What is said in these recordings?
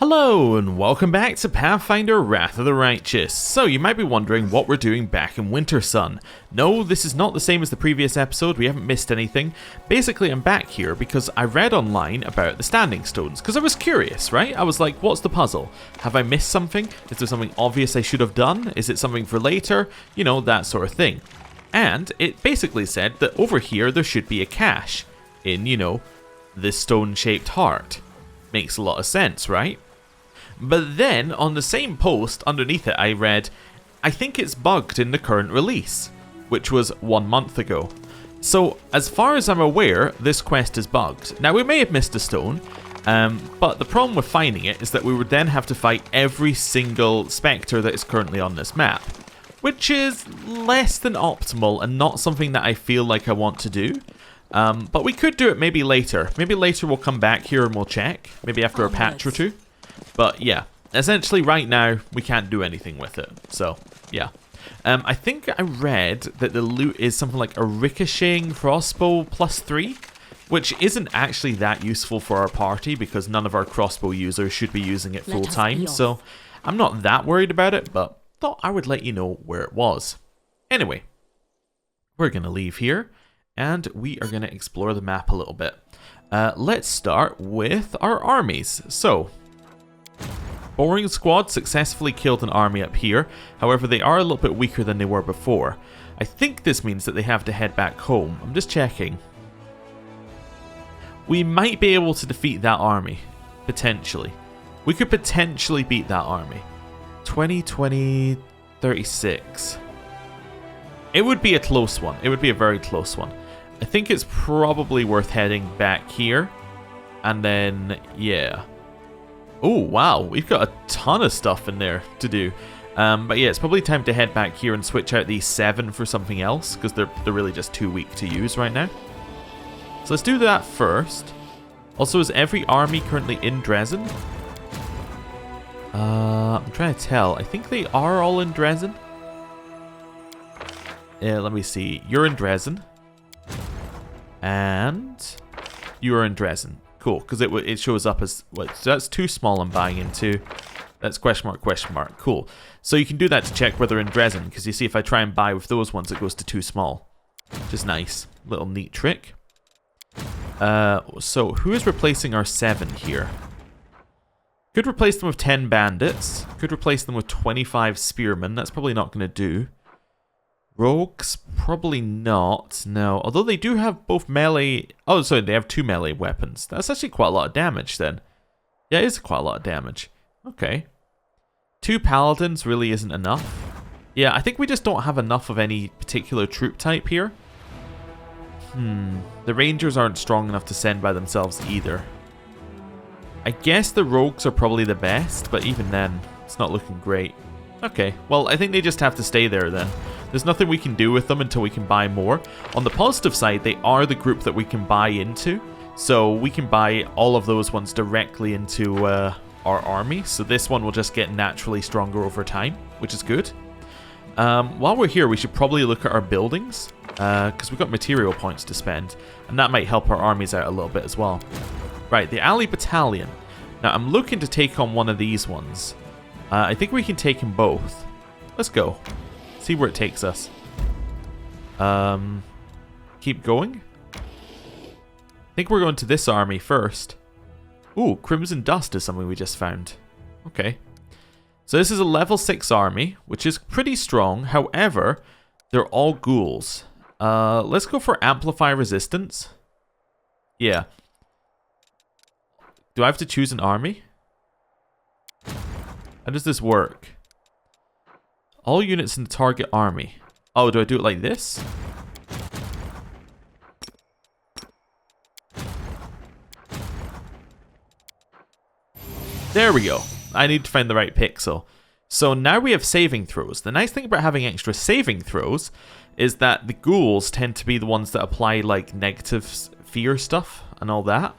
Hello and welcome back to Pathfinder Wrath of the Righteous. So you might be wondering what we're doing back in Winter Sun. No, this is not the same as the previous episode, we haven't missed anything. Basically I'm back here because I read online about the Standing Stones, because I was curious, right? I was like, what's the puzzle? Have I missed something? Is there something obvious I should have done? Is it something for later? You know, that sort of thing. And it basically said that over here there should be a cache in, you know, this stone-shaped heart. Makes a lot of sense, right? But then, on the same post, underneath it I read, I think it's bugged in the current release, which was 1 month ago. So, as far as I'm aware, this quest is bugged. Now, we may have missed a stone, but the problem with finding it is that we would then have to fight every single spectre that is currently on this map, which is less than optimal and not something that I feel like I want to do. But we could do it maybe later. Maybe later we'll come back here and we'll check, maybe after a patch or two. But yeah, essentially right now we can't do anything with it, so yeah. I think I read that the loot is something like a ricocheting crossbow +3, which isn't actually that useful for our party because none of our crossbow users should be using it full time, so I'm not that worried about it, but thought I would let you know where it was. Anyway, we're going to leave here and we are going to explore the map a little bit. Let's start with our armies. So, Boring Squad successfully killed an army up here, however they are a little bit weaker than they were before. I think this means that they have to head back home. I'm just checking. We might be able to defeat that army, potentially. We could potentially beat that army. 20, 36. It would be a close one. It would be a very close one. I think it's probably worth heading back here. And then, yeah. Oh, wow. We've got a ton of stuff in there to do. But yeah, it's probably time to head back here and switch out these 7 for something else, because they're really just too weak to use right now. So let's do that first. Also, is every army currently in Dresden? I'm trying to tell. I think they are all in Dresden. Yeah, let me see. You're in Dresden. And you are in Dresden. Cool, because it shows up as... What, so that's too small I'm buying into. That's question mark, cool. So you can do that to check whether in Dresden, because you see if I try and buy with those ones, it goes to too small. Which is nice. Little neat trick. So who is replacing our 7 here? Could replace them with 10 bandits. Could replace them with 25 spearmen. That's probably not going to do. Rogues? Probably not, no. Although they do have both melee... Oh, sorry, they have 2 melee weapons. That's actually quite a lot of damage then. Yeah, it is quite a lot of damage. Okay. 2 paladins really isn't enough. Yeah, I think we just don't have enough of any particular troop type here. The rangers aren't strong enough to send by themselves either. I guess the rogues are probably the best, but even then, it's not looking great. Okay, well, I think they just have to stay there then. There's nothing we can do with them until we can buy more. On the positive side, they are the group that we can buy into. So we can buy all of those ones directly into our army. So this one will just get naturally stronger over time, which is good. While we're here, we should probably look at our buildings. Because we've got material points to spend. And that might help our armies out a little bit as well. Right, the Alley Battalion. Now, I'm looking to take on one of these ones. I think we can take them both. Let's go. See where it takes us. Keep going. I think we're going to this army first. Ooh, Crimson Dust is something we just found. Okay. So this is a level 6 army, which is pretty strong. However, they're all ghouls. Let's go for Amplify Resistance. Yeah. Do I have to choose an army? How does this work? All units in the target army. Oh, do I do it like this? There we go. I need to find the right pixel. So now we have saving throws. The nice thing about having extra saving throws is that the ghouls tend to be the ones that apply like negative fear stuff and all that.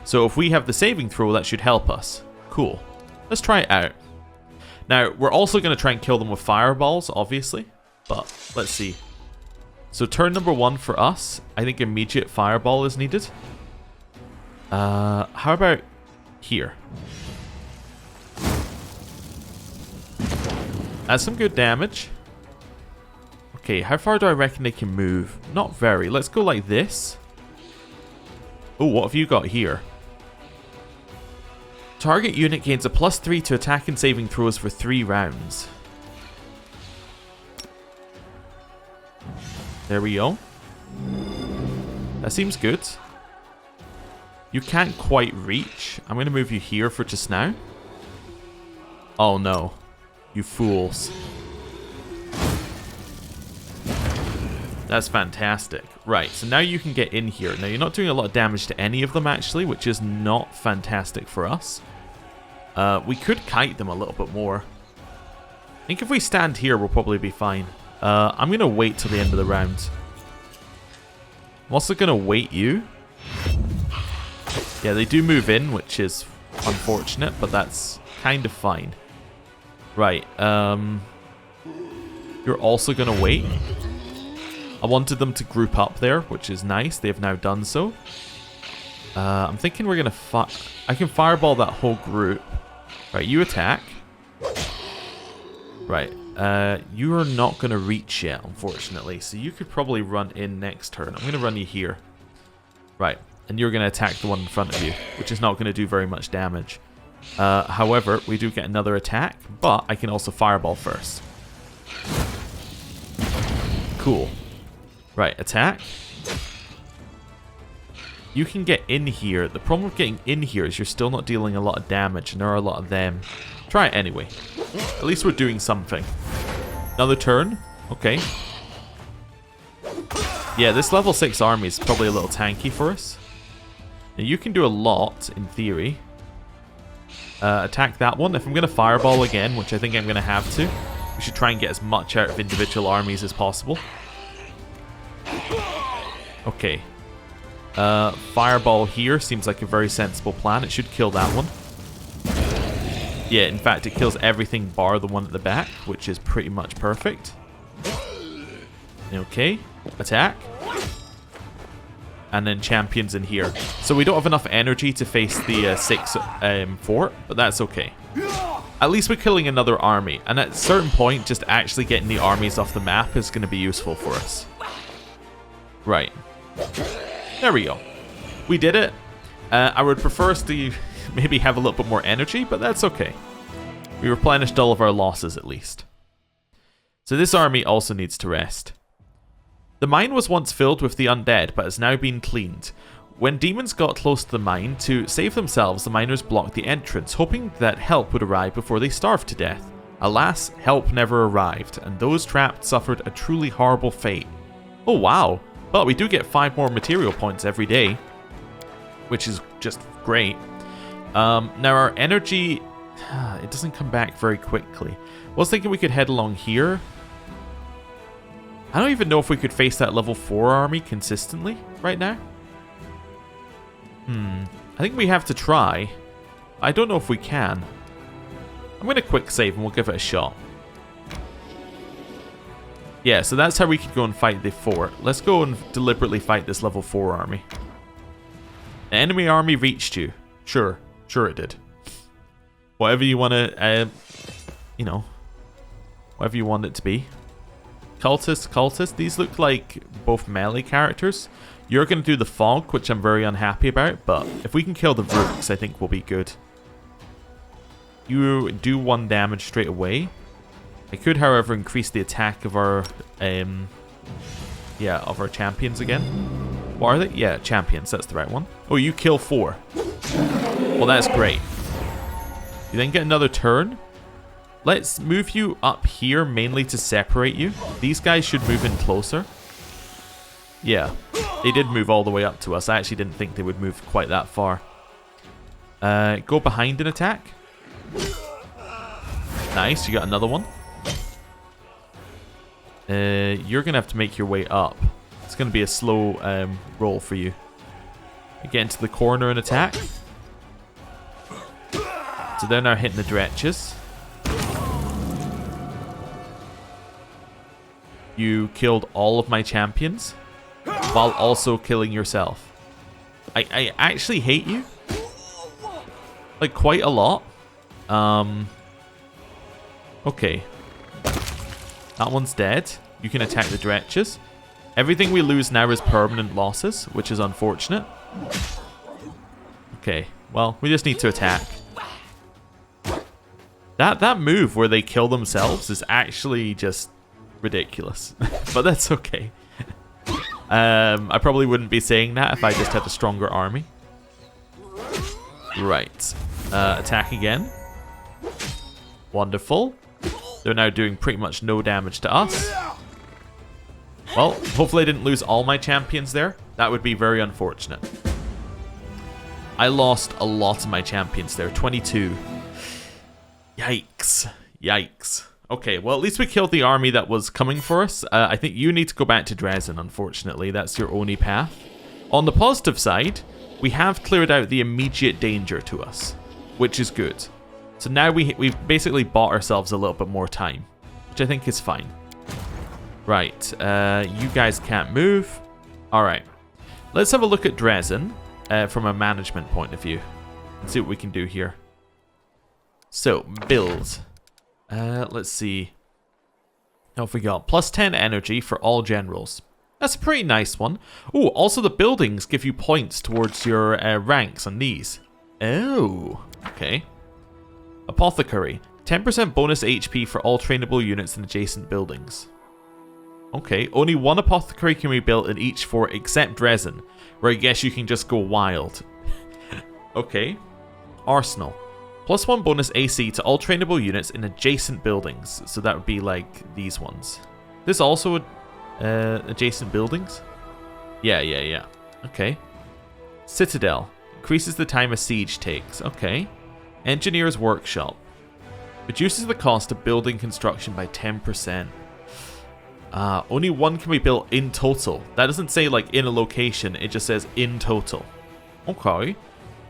So if we have the saving throw, that should help us. Cool. Let's try it out. Now, we're also going to try and kill them with fireballs, obviously. But, let's see. So, turn number 1 for us. I think immediate fireball is needed. How about here? That's some good damage. Okay, how far do I reckon they can move? Not very. Let's go like this. Oh, what have you got here? Target unit gains a +3 to attack and saving throws for 3 rounds. There we go. That seems good. You can't quite reach. I'm going to move you here for just now. Oh no. You fools. That's fantastic. Right, so now you can get in here. Now, you're not doing a lot of damage to any of them, actually, which is not fantastic for us. We could kite them a little bit more. I think if we stand here, we'll probably be fine. I'm going to wait till the end of the round. I'm also going to wait you. Yeah, they do move in, which is unfortunate, but that's kind of fine. Right, you're also going to wait. I wanted them to group up there, which is nice. They have now done so. I'm thinking we're going to I can fireball that whole group. Right, you attack. Right, you are not going to reach yet, unfortunately. So you could probably run in next turn. I'm going to run you here. Right, and you're going to attack the one in front of you, which is not going to do very much damage. However, we do get another attack, but I can also fireball first. Cool. Right, attack. You can get in here. The problem with getting in here is you're still not dealing a lot of damage, and there are a lot of them. Try it anyway. At least we're doing something. Another turn. Okay. Yeah, this level 6 army is probably a little tanky for us. Now, you can do a lot, in theory. Attack that one. If I'm going to fireball again, which I think I'm going to have to, we should try and get as much out of individual armies as possible. Okay. Fireball here seems like a very sensible plan. It should kill that one. Yeah, in fact, it kills everything bar the one at the back, which is pretty much perfect. Okay. Attack. And then champions in here. So we don't have enough energy to face the 6 fort, but that's okay. At least we're killing another army. And at a certain point, just actually getting the armies off the map is going to be useful for us. Right. There we go. We did it. I would prefer us to maybe have a little bit more energy, but that's okay. We replenished all of our losses at least. So this army also needs to rest. The mine was once filled with the undead, but has now been cleaned. When demons got close to the mine, to save themselves, the miners blocked the entrance, hoping that help would arrive before they starved to death. Alas, help never arrived, and those trapped suffered a truly horrible fate. Oh wow, but we do get 5 more material points every day, which is just great. Now our energy, it doesn't come back very quickly. I was thinking we could head along here. I don't even know if we could face that level 4 army consistently right now. I think we have to try. I don't know if we can. I'm going to quick save and we'll give it a shot. Yeah, so that's how we could go and fight the fort. Let's go and deliberately fight this level 4 army. An enemy army reached you. Sure it did. Whatever you want to, you know, whatever you want it to be. Cultists, these look like both melee characters. You're going to do the fog, which I'm very unhappy about, but if we can kill the rooks, I think we'll be good. You do 1 damage straight away. I could, however, increase the attack of our, of our champions again. What are they? Yeah, champions, that's the right one. Oh, you kill 4. Well, that's great. You then get another turn. Let's move you up here mainly to separate you. These guys should move in closer. Yeah, they did move all the way up to us. I actually didn't think they would move quite that far. Go behind and attack. Nice, you got another one. You're going to have to make your way up. It's going to be a slow roll for you. Get into the corner and attack. So they're now hitting the dretches. You killed all of my champions while also killing yourself. I actually hate you. Like, quite a lot. Okay. That one's dead. You can attack the dretches. Everything we lose now is permanent losses, which is unfortunate. Okay, well, we just need to attack. That move where they kill themselves is actually just ridiculous. But that's okay. I probably wouldn't be saying that if I just had a stronger army. Right. Attack again. Wonderful. They're now doing pretty much no damage to us. Well, hopefully I didn't lose all my champions there. That would be very unfortunate. I lost a lot of my champions there. 22. Yikes. Yikes. Okay, well, at least we killed the army that was coming for us. I think you need to go back to Dresden, unfortunately. That's your only path. On the positive side, we have cleared out the immediate danger to us, which is good. So now we've basically bought ourselves a little bit more time, which I think is fine. Right, you guys can't move. Alright, let's have a look at Dresden from a management point of view. And see what we can do here. So, build. Let's see. What have we got? Plus 10 energy for all generals. That's a pretty nice one. Oh, also the buildings give you points towards your ranks on these. Oh, okay. Apothecary. 10% bonus HP for all trainable units in adjacent buildings. Okay, only one apothecary can be built in each fort except Dresden, where I guess you can just go wild. Okay. Arsenal. Plus 1 bonus AC to all trainable units in adjacent buildings. So that would be like these ones. This also adjacent buildings? Yeah. Okay. Citadel. Increases the time a siege takes. Okay. Engineer's Workshop. Reduces the cost of building construction by 10%. Only one can be built in total. That doesn't say like in a location, it just says in total. Okay.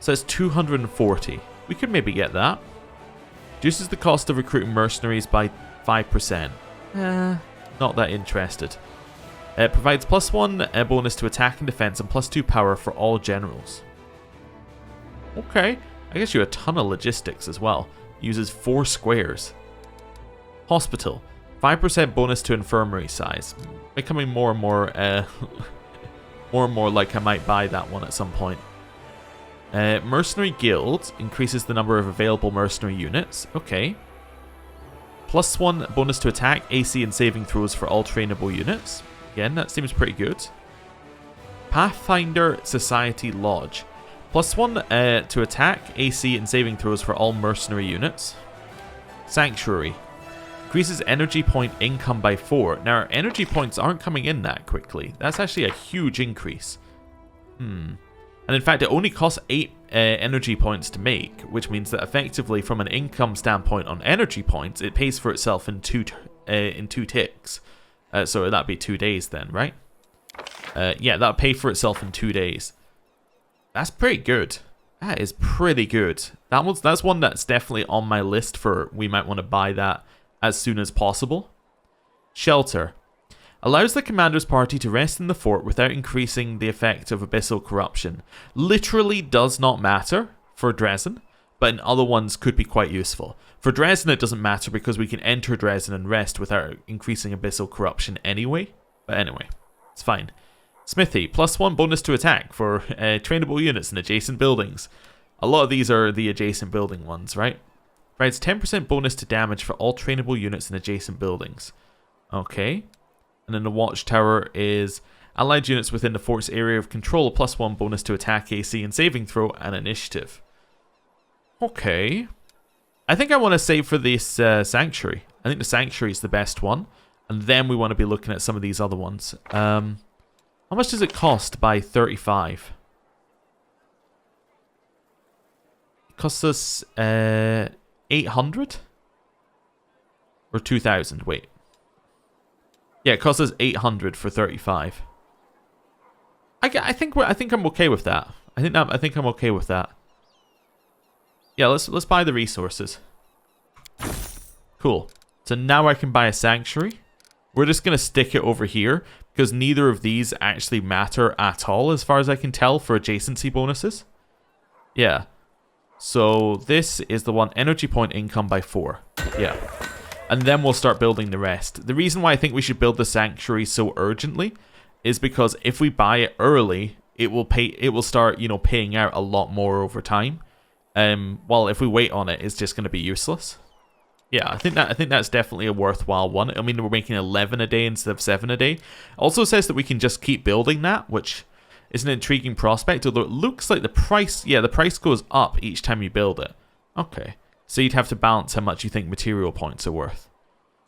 So it's 240. We could maybe get that. Reduces the cost of recruiting mercenaries by 5%. Not that interested. Provides plus 1 bonus to attack and defense and plus 2 power for all generals. Okay. I guess you have a ton of logistics as well. Uses 4 squares. Hospital. 5% bonus to infirmary size. Becoming more and more like I might buy that one at some point. Mercenary Guild increases the number of available mercenary units. Okay. Plus 1 bonus to attack, AC, and saving throws for all trainable units. Again, that seems pretty good. Pathfinder Society Lodge. Plus 1 to attack, AC, and saving throws for all mercenary units. Sanctuary. Increases energy point income by 4. Now, our energy points aren't coming in that quickly. That's actually a huge increase. And in fact, it only costs 8 energy points to make, which means that effectively, from an income standpoint on energy points, it pays for itself in two ticks. So that'd be 2 days then, right? Yeah, that'll pay for itself in 2 days. That's pretty good. That is pretty good. That's one that's definitely on my list for we might want to buy that as soon as possible. Shelter. Allows the commander's party to rest in the fort without increasing the effect of abyssal corruption. Literally does not matter for Dresden, but in other ones could be quite useful. For Dresden it doesn't matter because we can enter Dresden and rest without increasing abyssal corruption anyway. But anyway, it's fine. Smithy, plus 1 bonus to attack for trainable units in adjacent buildings. A lot of these are the adjacent building ones, right? Provides 10% bonus to damage for all trainable units in adjacent buildings. Okay. And then the Watchtower is allied units within the fort's area of control, plus 1 bonus to attack, AC, and saving throw, and initiative. Okay. I think I want to save for this Sanctuary. I think the Sanctuary is the best one. And then we want to be looking at some of these other ones. How much does it cost by 35? It costs us 800? Or 2,000, wait. Yeah, it costs us 800 for 35. I think I'm okay with that. I think I'm okay with that. Yeah, let's buy the resources. Cool. So now I can buy a sanctuary. We're just gonna stick it over here because neither of these actually matter at all as far as I can tell for adjacency bonuses. Yeah. So this is the one, energy point income by 4. Yeah. and then we'll start building the rest. The reason why I think we should build the sanctuary so urgently is because if we buy it early, it will start, you know, paying out a lot more over time. While if we wait on it, it's just going to be useless. Yeah, I think that's definitely a worthwhile one. I mean, we're making 11 a day instead of 7 a day. It also says that we can just keep building that, which is an intriguing prospect, although it looks like the price, yeah, the price goes up each time you build it. Okay, so you'd have to balance how much you think material points are worth.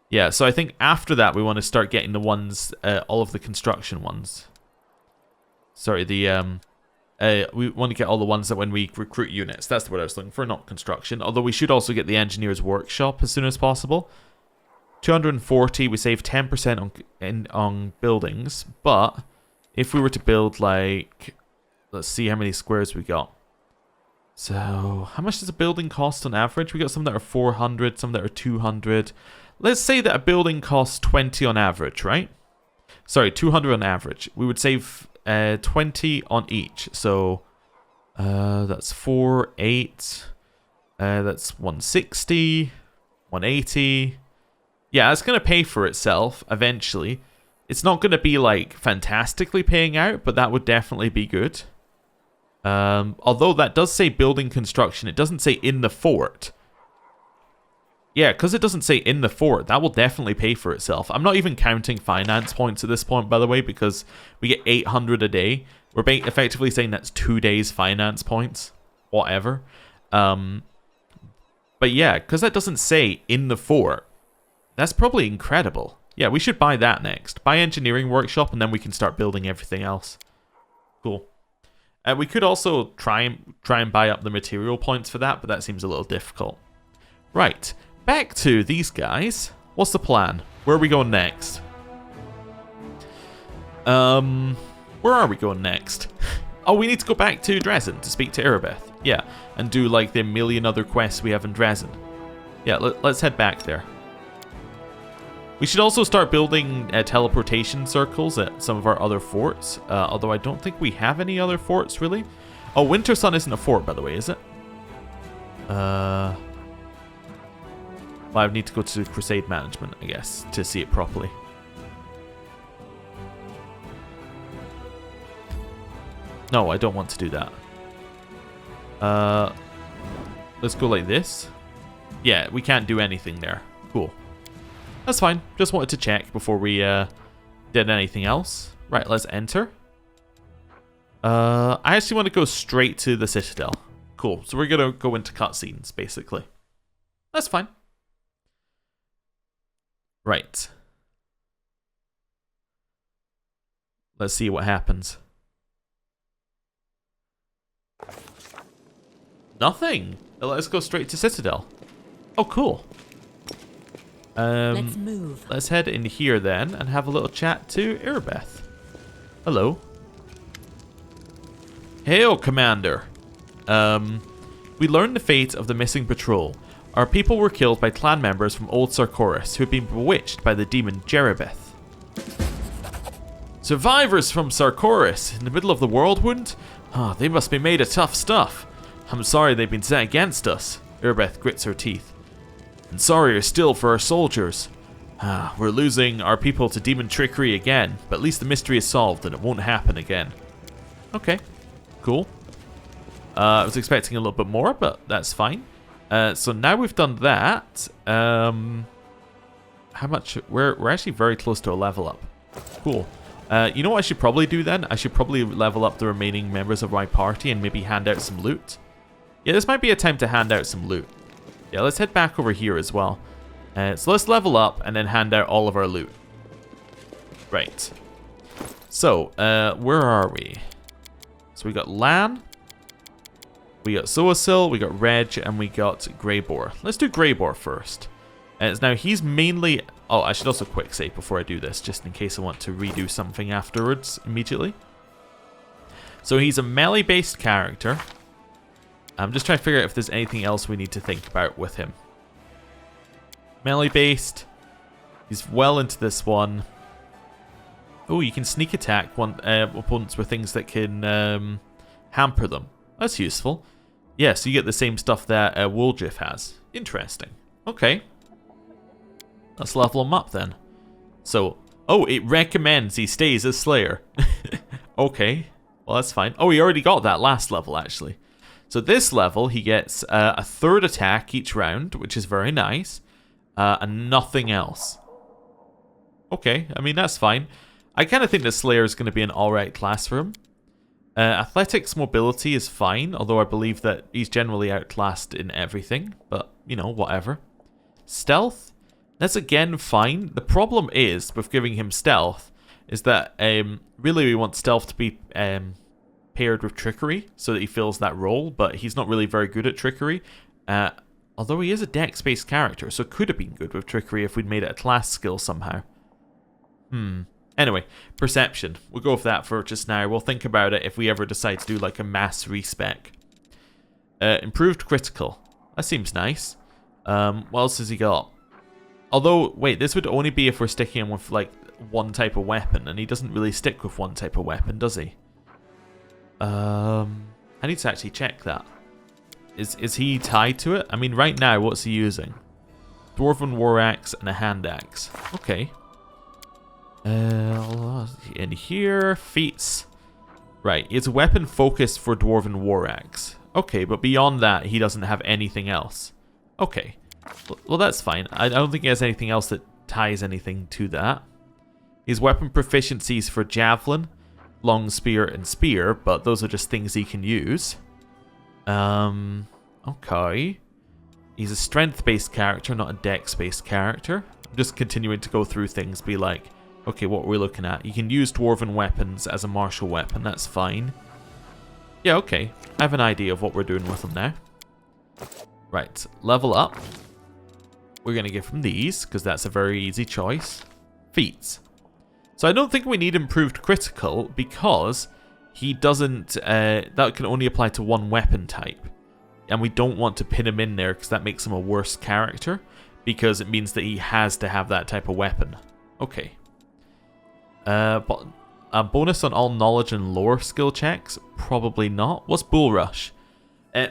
Yeah, so I think after that we want to start getting the ones, all of the construction ones. Sorry, we want to get all the ones that when we recruit units. That's the word I was looking for, not construction. Although we should also get the engineer's workshop as soon as possible. 240, we save 10% on buildings, but if we were to build, like, let's see how many squares we got. So, how much does a building cost on average? We got some that are 400, some that are 200. Let's say that a building costs 20 on average, right? Sorry, 200 on average. We would save 20 on each. So, that's 4, 8. That's 160, 180. Yeah, it's going to pay for itself eventually. It's not going to be, like, fantastically paying out, but that would definitely be good. Although that does say building construction. It doesn't say in the fort. Yeah, because it doesn't say in the fort, that will definitely pay for itself. I'm not even counting finance points at this point, by the way, because we get 800 a day. We're effectively saying that's 2 days finance points. Whatever. But yeah, because that doesn't say in the fort, that's probably incredible. Yeah, we should buy that next. Buy engineering workshop, and then we can start building everything else. Cool. We could also try and buy up the material points for that, but that seems a little difficult. Right, back to these guys. What's the plan? Where are we going next? Where are we going next? Oh, we need to go back to Dresden to speak to Erebeth. Yeah, and do like the million other quests we have in Dresden. Yeah, let's head back there. We should also start building teleportation circles at some of our other forts, although I don't think we have any other forts, really. Oh, Winter Sun isn't a fort, by the way, is it? Well, I need to go to Crusade Management, I guess, to see it properly. No, I don't want to do that. Let's go like this. Yeah, we can't do anything there. Cool. That's fine. Just wanted to check before we did anything else. Right, let's enter. I actually want to go straight to the Citadel. Cool. So we're going to go into cutscenes, basically. That's fine. Right. Let's see what happens. Nothing. Let's go straight to Citadel. Oh, cool. Let's move. Let's head in here then and have a little chat to Erebeth. Hello. Hail, Commander. We learned the fate of the missing patrol. Our people were killed by clan members from old Sarkoris who had been bewitched by the demon Jerebeth. Survivors from Sarkoris in the middle of the Worldwound? Oh, they must be made of tough stuff. I'm sorry they've been set against us. Erebeth grits her teeth. And sorrier still for our soldiers. We're losing our people to demon trickery again, but at least the mystery is solved and it won't happen again. Okay, cool. I was expecting a little bit more, but that's fine. So now we've done that. How much? We're actually very close to a level up. Cool. You know what I should probably do then? I should probably level up the remaining members of my party and maybe hand out some loot. Yeah, this might be a time to hand out some loot. Yeah, let's head back over here as well. So let's level up and then hand out all of our loot. Right. So, where are we? So we got Lan, we got Zoasil, we got Reg, and we got Greybor. Let's do Greybor first. Now, he's mainly... Oh, I should also quick save before I do this, just in case I want to redo something afterwards immediately. So he's a melee-based character. I'm just trying to figure out if there's anything else we need to think about with him. Melee-based. He's well into this one. Oh, you can sneak attack opponents with things that can hamper them. That's useful. Yeah, so you get the same stuff that Woljif has. Interesting. Okay. Let's level him up then. So, oh, it recommends he stays as Slayer. Okay, well that's fine. Oh, he already got that last level actually. So this level, he gets a third attack each round, which is very nice, and nothing else. Okay, I mean, that's fine. I kind of think the Slayer is going to be an alright class for him. Athletics mobility is fine, although I believe that he's generally outclassed in everything, but, you know, whatever. Stealth, that's again fine. The problem is, with giving him stealth, is that really we want stealth to be paired with trickery, so that he fills that role, but he's not really very good at trickery. Although he is a dex-based character, so it could have been good with trickery if we'd made it a class skill somehow. Anyway, perception. We'll go with that for just now. We'll think about it if we ever decide to do like a mass respec. Improved critical. That seems nice. What else has he got? Although, wait, this would only be if we're sticking him with like one type of weapon, and he doesn't really stick with one type of weapon, does he? I need to actually check that. Is he tied to it? I mean, right now, what's he using? Dwarven war axe and a hand axe. Okay. In here, feats. Right, it's weapon focused for Dwarven War Axe. Okay, but beyond that, he doesn't have anything else. Okay, well that's fine. I don't think he has anything else that ties anything to that. His weapon proficiencies for Javelin, Long Spear, and Spear, but those are just things he can use. Okay. He's a strength-based character, not a dex-based character. I'm just continuing to go through things, be like, okay, what are we looking at? You can use dwarven weapons as a martial weapon, that's fine. Yeah, okay. I have an idea of what we're doing with them now. Right, level up. We're going to give him these, because that's a very easy choice. Feats. So I don't think we need improved critical, because he doesn't... that can only apply to one weapon type. And we don't want to pin him in there, because that makes him a worse character, because it means that he has to have that type of weapon. Okay. But a bonus on all knowledge and lore skill checks? Probably not. What's Bull Rush?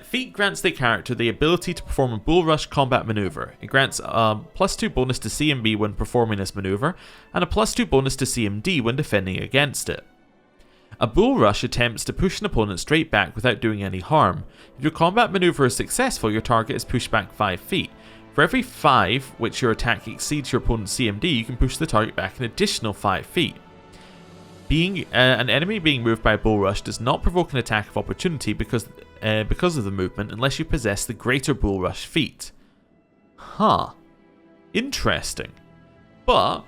Feat grants the character the ability to perform a Bull Rush combat maneuver. It grants a +2 bonus to CMB when performing this maneuver, and a +2 bonus to CMD when defending against it. A Bull Rush attempts to push an opponent straight back without doing any harm. If your combat maneuver is successful, your target is pushed back 5 feet. For every 5 which your attack exceeds your opponent's CMD, you can push the target back an additional 5 feet. Being an enemy being moved by a Bull Rush does not provoke an attack of opportunity because of the movement unless you possess the Greater Bull Rush feat. Huh. Interesting. But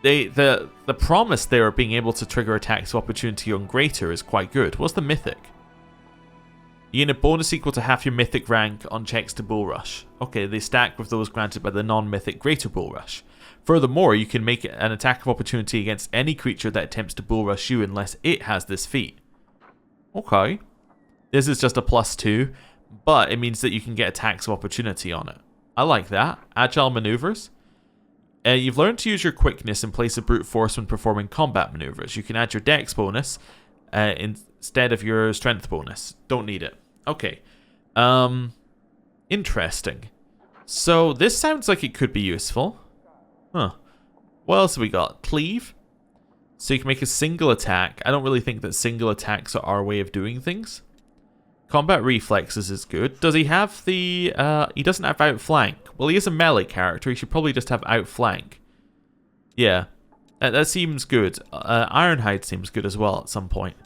the promise there of being able to trigger attacks of opportunity on Greater is quite good. What's the Mythic? You gain a bonus equal to half your Mythic rank on checks to Bull Rush. Okay, they stack with those granted by the non-Mythic Greater Bull Rush. Furthermore, you can make an attack of opportunity against any creature that attempts to Bull Rush you unless it has this feat. Okay. This is just a +2, but it means that you can get attacks of opportunity on it. I like that. Agile maneuvers. You've learned to use your quickness in place of brute force when performing combat maneuvers. You can add your dex bonus instead of your strength bonus. Don't need it. Okay. Interesting. So this sounds like it could be useful. Huh. What else have we got? Cleave. So you can make a single attack. I don't really think that single attacks are our way of doing things. Combat reflexes is good. Does he have the... he doesn't have outflank. Well, he is a melee character. He should probably just have outflank. Yeah. That seems good. Ironhide seems good as well at some point.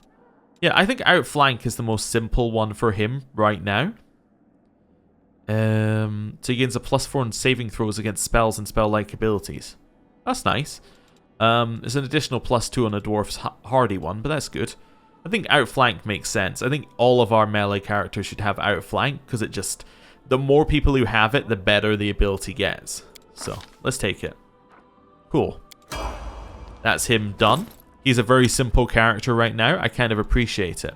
Yeah, I think outflank is the most simple one for him right now. So he gains a +4 in saving throws against spells and spell-like abilities. That's nice. There's an additional +2 on a dwarf's hardy one, but that's good. I think outflank makes sense. I think all of our melee characters should have outflank, because it just... the more people who have it, the better the ability gets. So, let's take it. Cool. That's him done. He's a very simple character right now. I kind of appreciate it.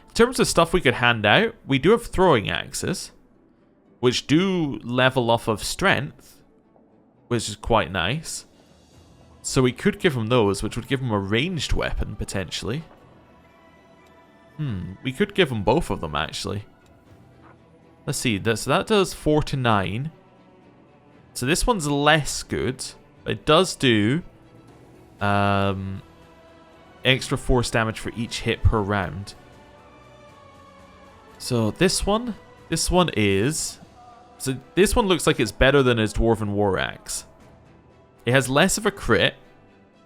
In terms of stuff we could hand out, we do have throwing axes, which do level off of strength, which is quite nice. So we could give him those, which would give him a ranged weapon, potentially. We could give him both of them, actually. Let's see, so that does 4 to 9. So this one's less good. But it does do extra force damage for each hit per round. So this one is... So this one looks like it's better than his Dwarven War Axe. It has less of a crit,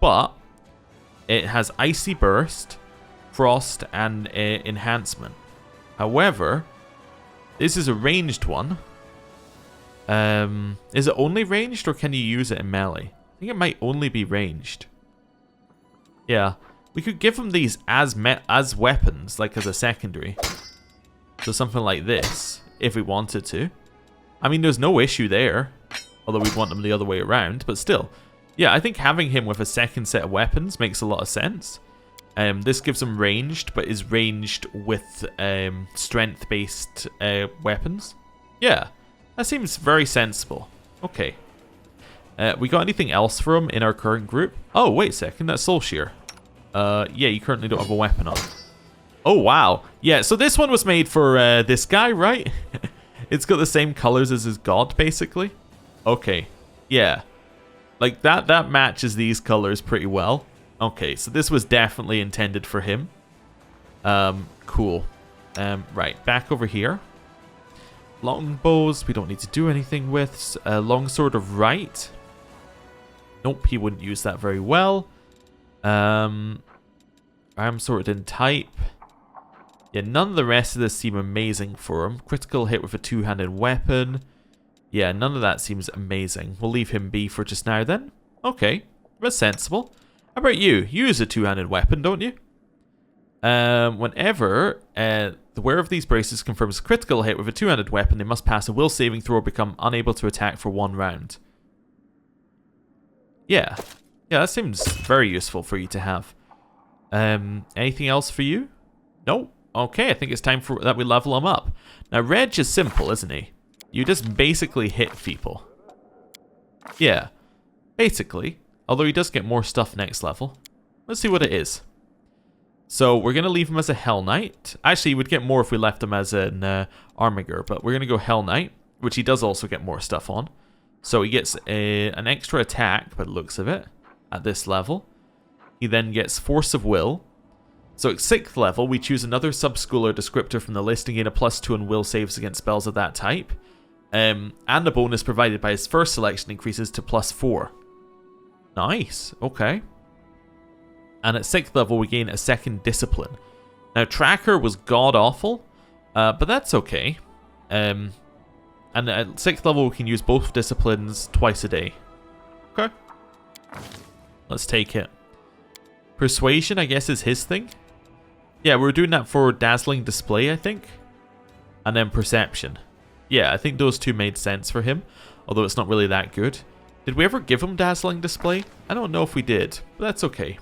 but it has Icy Burst, Frost, and Enhancement. However, this is a ranged one. Is it only ranged, or can you use it in melee? I think it might only be ranged. Yeah, we could give them these as weapons, like as a secondary. So something like this, if we wanted to. I mean, there's no issue there. Although we'd want them the other way around, but still. Yeah, I think having him with a second set of weapons makes a lot of sense. This gives him ranged, but is ranged with strength-based weapons. Yeah, that seems very sensible. Okay. We got anything else for him in our current group? Oh, wait a second, that's Soulshear. Yeah, you currently don't have a weapon on. Oh, wow. Yeah, so this one was made for this guy, right? It's got the same colors as his god, basically. Okay, yeah. Like, that matches these colors pretty well. Okay, so this was definitely intended for him. Cool. Right, back over here. Longbows, we don't need to do anything with. Longsword of Right. Nope, he wouldn't use that very well. I'm sorted in type. Yeah, none of the rest of this seem amazing for him. Critical hit with a two-handed weapon. Yeah, none of that seems amazing. We'll leave him be for just now then. Okay, that's sensible. How about you? You use a two-handed weapon, don't you? Whenever the wearer of these braces confirms a critical hit with a two-handed weapon, they must pass a will saving throw or become unable to attack for 1 round. Yeah. Yeah, that seems very useful for you to have. Anything else for you? No? Okay, I think it's time for that we level him up. Now, Reg is simple, isn't he? You just basically hit people. Yeah, basically. Although he does get more stuff next level. Let's see what it is. So, we're going to leave him as a Hell Knight. Actually, he would get more if we left him as an Armiger, but we're going to go Hell Knight, which he does also get more stuff on. So, he gets an extra attack, by the looks of it, at this level. He then gets Force of Will. So at 6th level, we choose another subschooler descriptor from the list and gain a +2 on will saves against spells of that type. And the bonus provided by his first selection increases to +4. Nice, okay. And at 6th level, we gain a 2nd discipline. Now, Tracker was god-awful, but that's okay. And at 6th level, we can use both disciplines twice a day. Okay. Let's take it. Persuasion, I guess, is his thing. Yeah, we're doing that for Dazzling Display, I think. And then Perception. Yeah, I think those two made sense for him, although it's not really that good. Did we ever give him Dazzling Display? I don't know if we did, but that's okay.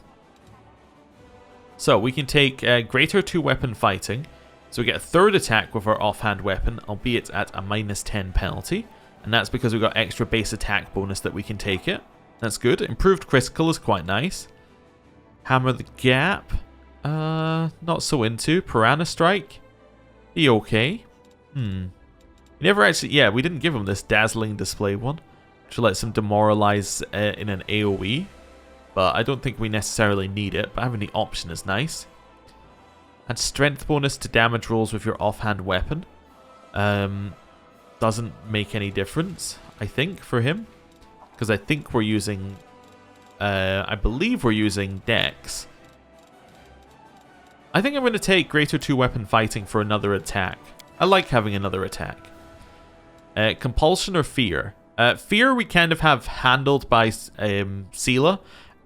So, we can take Greater 2-Weapon Fighting. So we get a 3rd attack with our offhand weapon, albeit at a -10 penalty. And that's because we've got extra base attack bonus that we can take it. That's good. Improved Critical is quite nice. Hammer the Gap. Not so into. Piranha Strike. Be okay. We never actually... Yeah, we didn't give him this Dazzling Display one, which lets him demoralize in an AoE. But I don't think we necessarily need it. But having the option is nice. Add strength bonus to damage rolls with your offhand weapon. Doesn't make any difference, I think, for him. Because I think we're using... I believe we're using Dex. I think I'm going to take Greater 2-Weapon Fighting for another attack. I like having another attack. Compulsion or Fear? Fear we kind of have handled by Seela,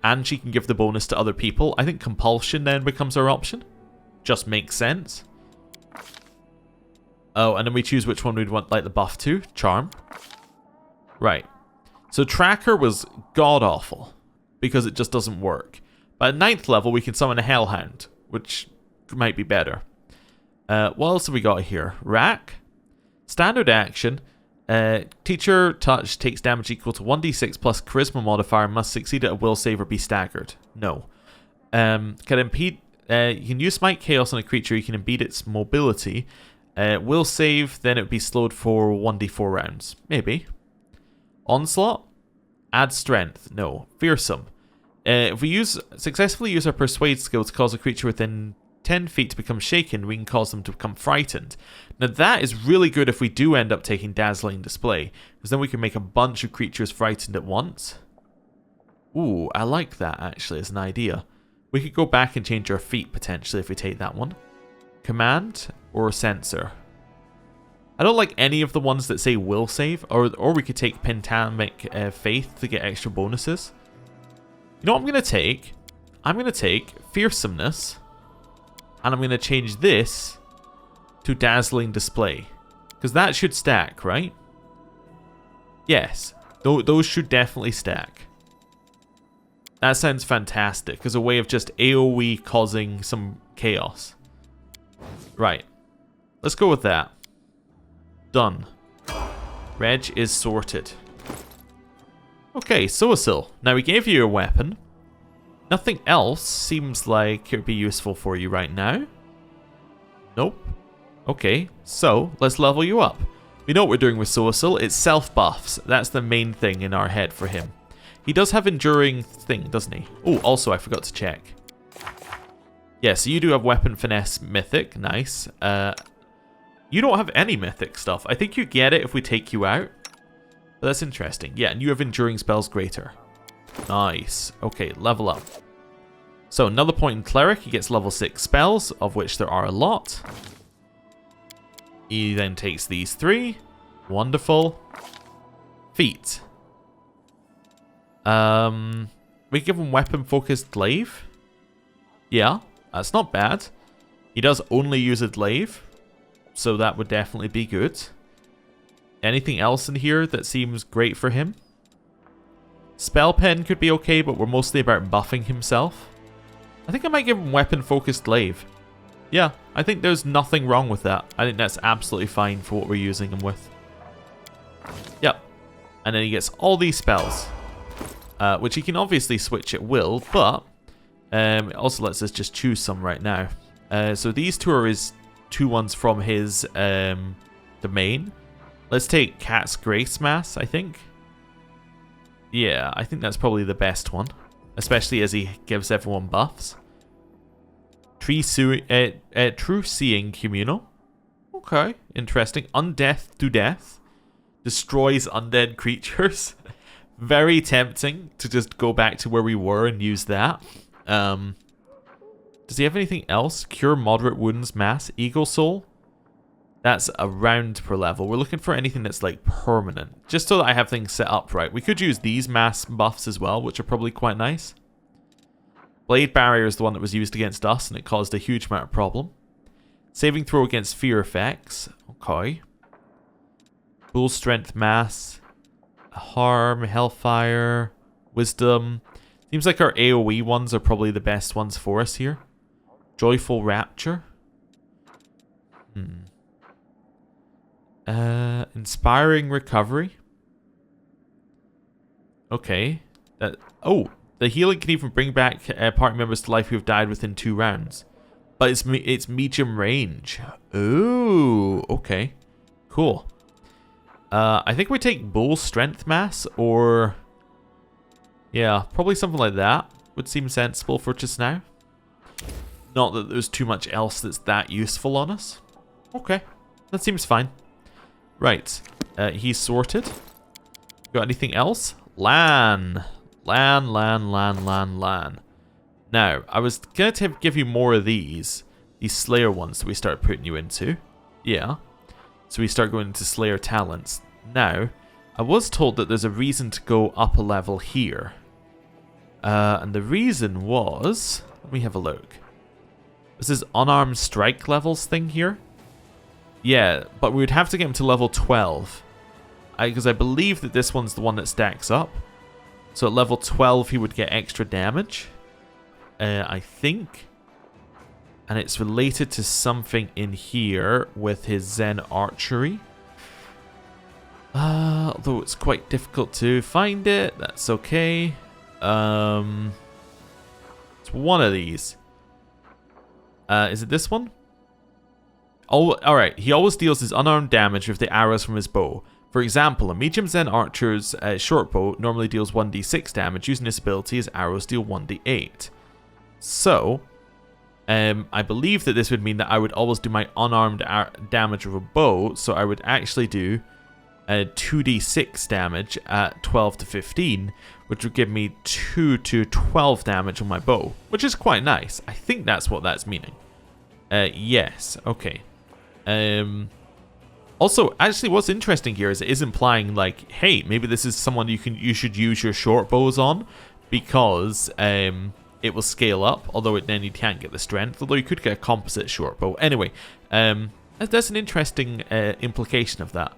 and she can give the bonus to other people. I think Compulsion then becomes our option. Just makes sense. Oh, and then we choose which one we'd want like the buff to. Charm. Right. So Tracker was god-awful, because it just doesn't work. But at 9th level, we can summon a Hellhound, which might be better. What else have we got here? Rack. Standard action. Teacher Touch takes damage equal to 1d6 plus Charisma modifier and must succeed at a will save or be staggered. No. Can impede... you can use Smite Chaos on a creature. You can impede its mobility. Will save, then it would be slowed for 1d4 rounds. Maybe. Onslaught? Add strength. No. Fearsome. If we successfully use our persuade skill to cause a creature within 10 feet to become shaken, we can cause them to become frightened. Now that is really good if we do end up taking Dazzling Display, because then we can make a bunch of creatures frightened at once. Ooh, I like that actually as an idea. We could go back and change our feat potentially if we take that one. Command or Censor. I don't like any of the ones that say will save, or we could take Pentamic Faith to get extra bonuses. You know what I'm going to take? I'm going to take Fearsomeness, and I'm going to change this to Dazzling Display, because that should stack, right? Yes, those should definitely stack. That sounds fantastic as a way of just AoE causing some chaos. Right, let's go with that. Done. Reg is sorted. Okay, Soasil. Now we gave you a weapon. Nothing else seems like it would be useful for you right now. Nope. Okay, so let's level you up. We know what we're doing with Soasil. It's self-buffs. That's the main thing in our head for him. He does have enduring thing, doesn't he? Oh, also I forgot to check. Yeah, so you do have weapon finesse mythic. Nice. You don't have any mythic stuff. I think you get it if we take you out. But that's interesting. Yeah, and you have enduring spells greater. Nice. Okay, level up. So another point in cleric. He gets level 6 spells, of which there are a lot. He then takes these 3. Wonderful. Feat. We give him weapon focused glaive. Yeah, that's not bad. He does only use a glaive, so that would definitely be good. Anything else in here that seems great for him? Spell pen could be okay, but we're mostly about buffing himself. I think I might give him weapon focused glaive. Yeah, I think there's nothing wrong with that. I think that's absolutely fine for what we're using him with. Yep. And then he gets all these spells, which he can obviously switch at will, but it also lets us just choose some right now. So these two are his two ones from his domain. Let's take Cat's Grace Mass, I think. Yeah, I think that's probably the best one, especially as he gives everyone buffs. True Seeing Communal. Okay, interesting. Undeath to Death. Destroys undead creatures. Very tempting to just go back to where we were and use that. Does he have anything else? Cure Moderate Wounds Mass. Eagle Soul. That's a round per level. We're looking for anything that's like permanent. Just so that I have things set up right. We could use these mass buffs as well, which are probably quite nice. Blade Barrier is the one that was used against us, and it caused a huge amount of problem. Saving throw against fear effects. Okay. Bull Strength Mass. Harm, Hellfire, Wisdom. Seems like our AoE ones are probably the best ones for us here. Joyful Rapture. Inspiring Recovery. Okay. The healing can even bring back party members to life who have died within 2 rounds. But it's medium range. Ooh, okay. Cool. I think we take Bull Strength Mass, or... yeah, probably something like that would seem sensible for just now. Not that there's too much else that's that useful on us. Okay, that seems fine. Right, he's sorted. Got anything else? Lan. Now, I was going to give you more of these Slayer ones that we start putting you into. Yeah. So we start going into Slayer talents. Now, I was told that there's a reason to go up a level here. And the reason was... let me have a look. This is unarmed strike levels thing here. Yeah, but we would have to get him to level 12. Because I believe that this one's the one that stacks up. So at level 12 he would get extra damage. I think. And it's related to something in here with his Zen Archery. Although it's quite difficult to find it. That's okay. It's one of these. Is it this one? Oh, alright. He always deals his unarmed damage with the arrows from his bow. For example, a medium Zen archer's shortbow normally deals 1d6 damage. Using this ability, his arrows deal 1d8. So, I believe that this would mean that I would always do my unarmed damage with a bow, so I would actually do 2d6 damage at 12 to 15, which would give me 2 to 12 damage on my bow, which is quite nice. I think that's what that's meaning. Yes, okay. Also, actually, what's interesting here is it is implying, like, hey, maybe this is someone you should use your short bows on, because it will scale up, although then you can't get the strength, although you could get a composite short bow. Anyway, that's an interesting implication of that.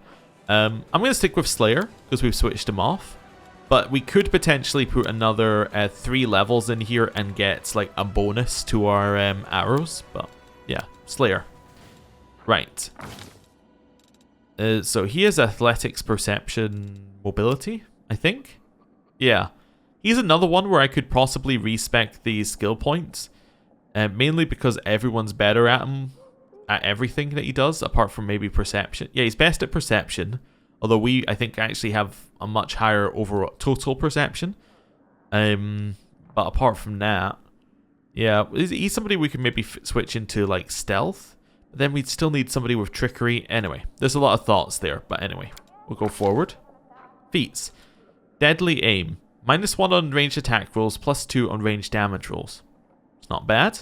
I'm going to stick with Slayer, because we've switched him off, but we could potentially put another 3 levels in here and get, like, a bonus to our arrows, but yeah, Slayer. Right. So he has athletics, perception, mobility, I think? Yeah. He's another one where I could possibly respec these skill points. Mainly because everyone's better at him, at everything that he does, apart from maybe perception. Yeah, he's best at perception. Although we, I think, actually have a much higher overall total perception. But apart from that, yeah, he's somebody we could maybe switch into, like, stealth. Then we'd still need somebody with trickery. Anyway, there's a lot of thoughts there. But anyway, we'll go forward. Feats. Deadly aim. -1 on ranged attack rolls, +2 on ranged damage rolls. It's not bad.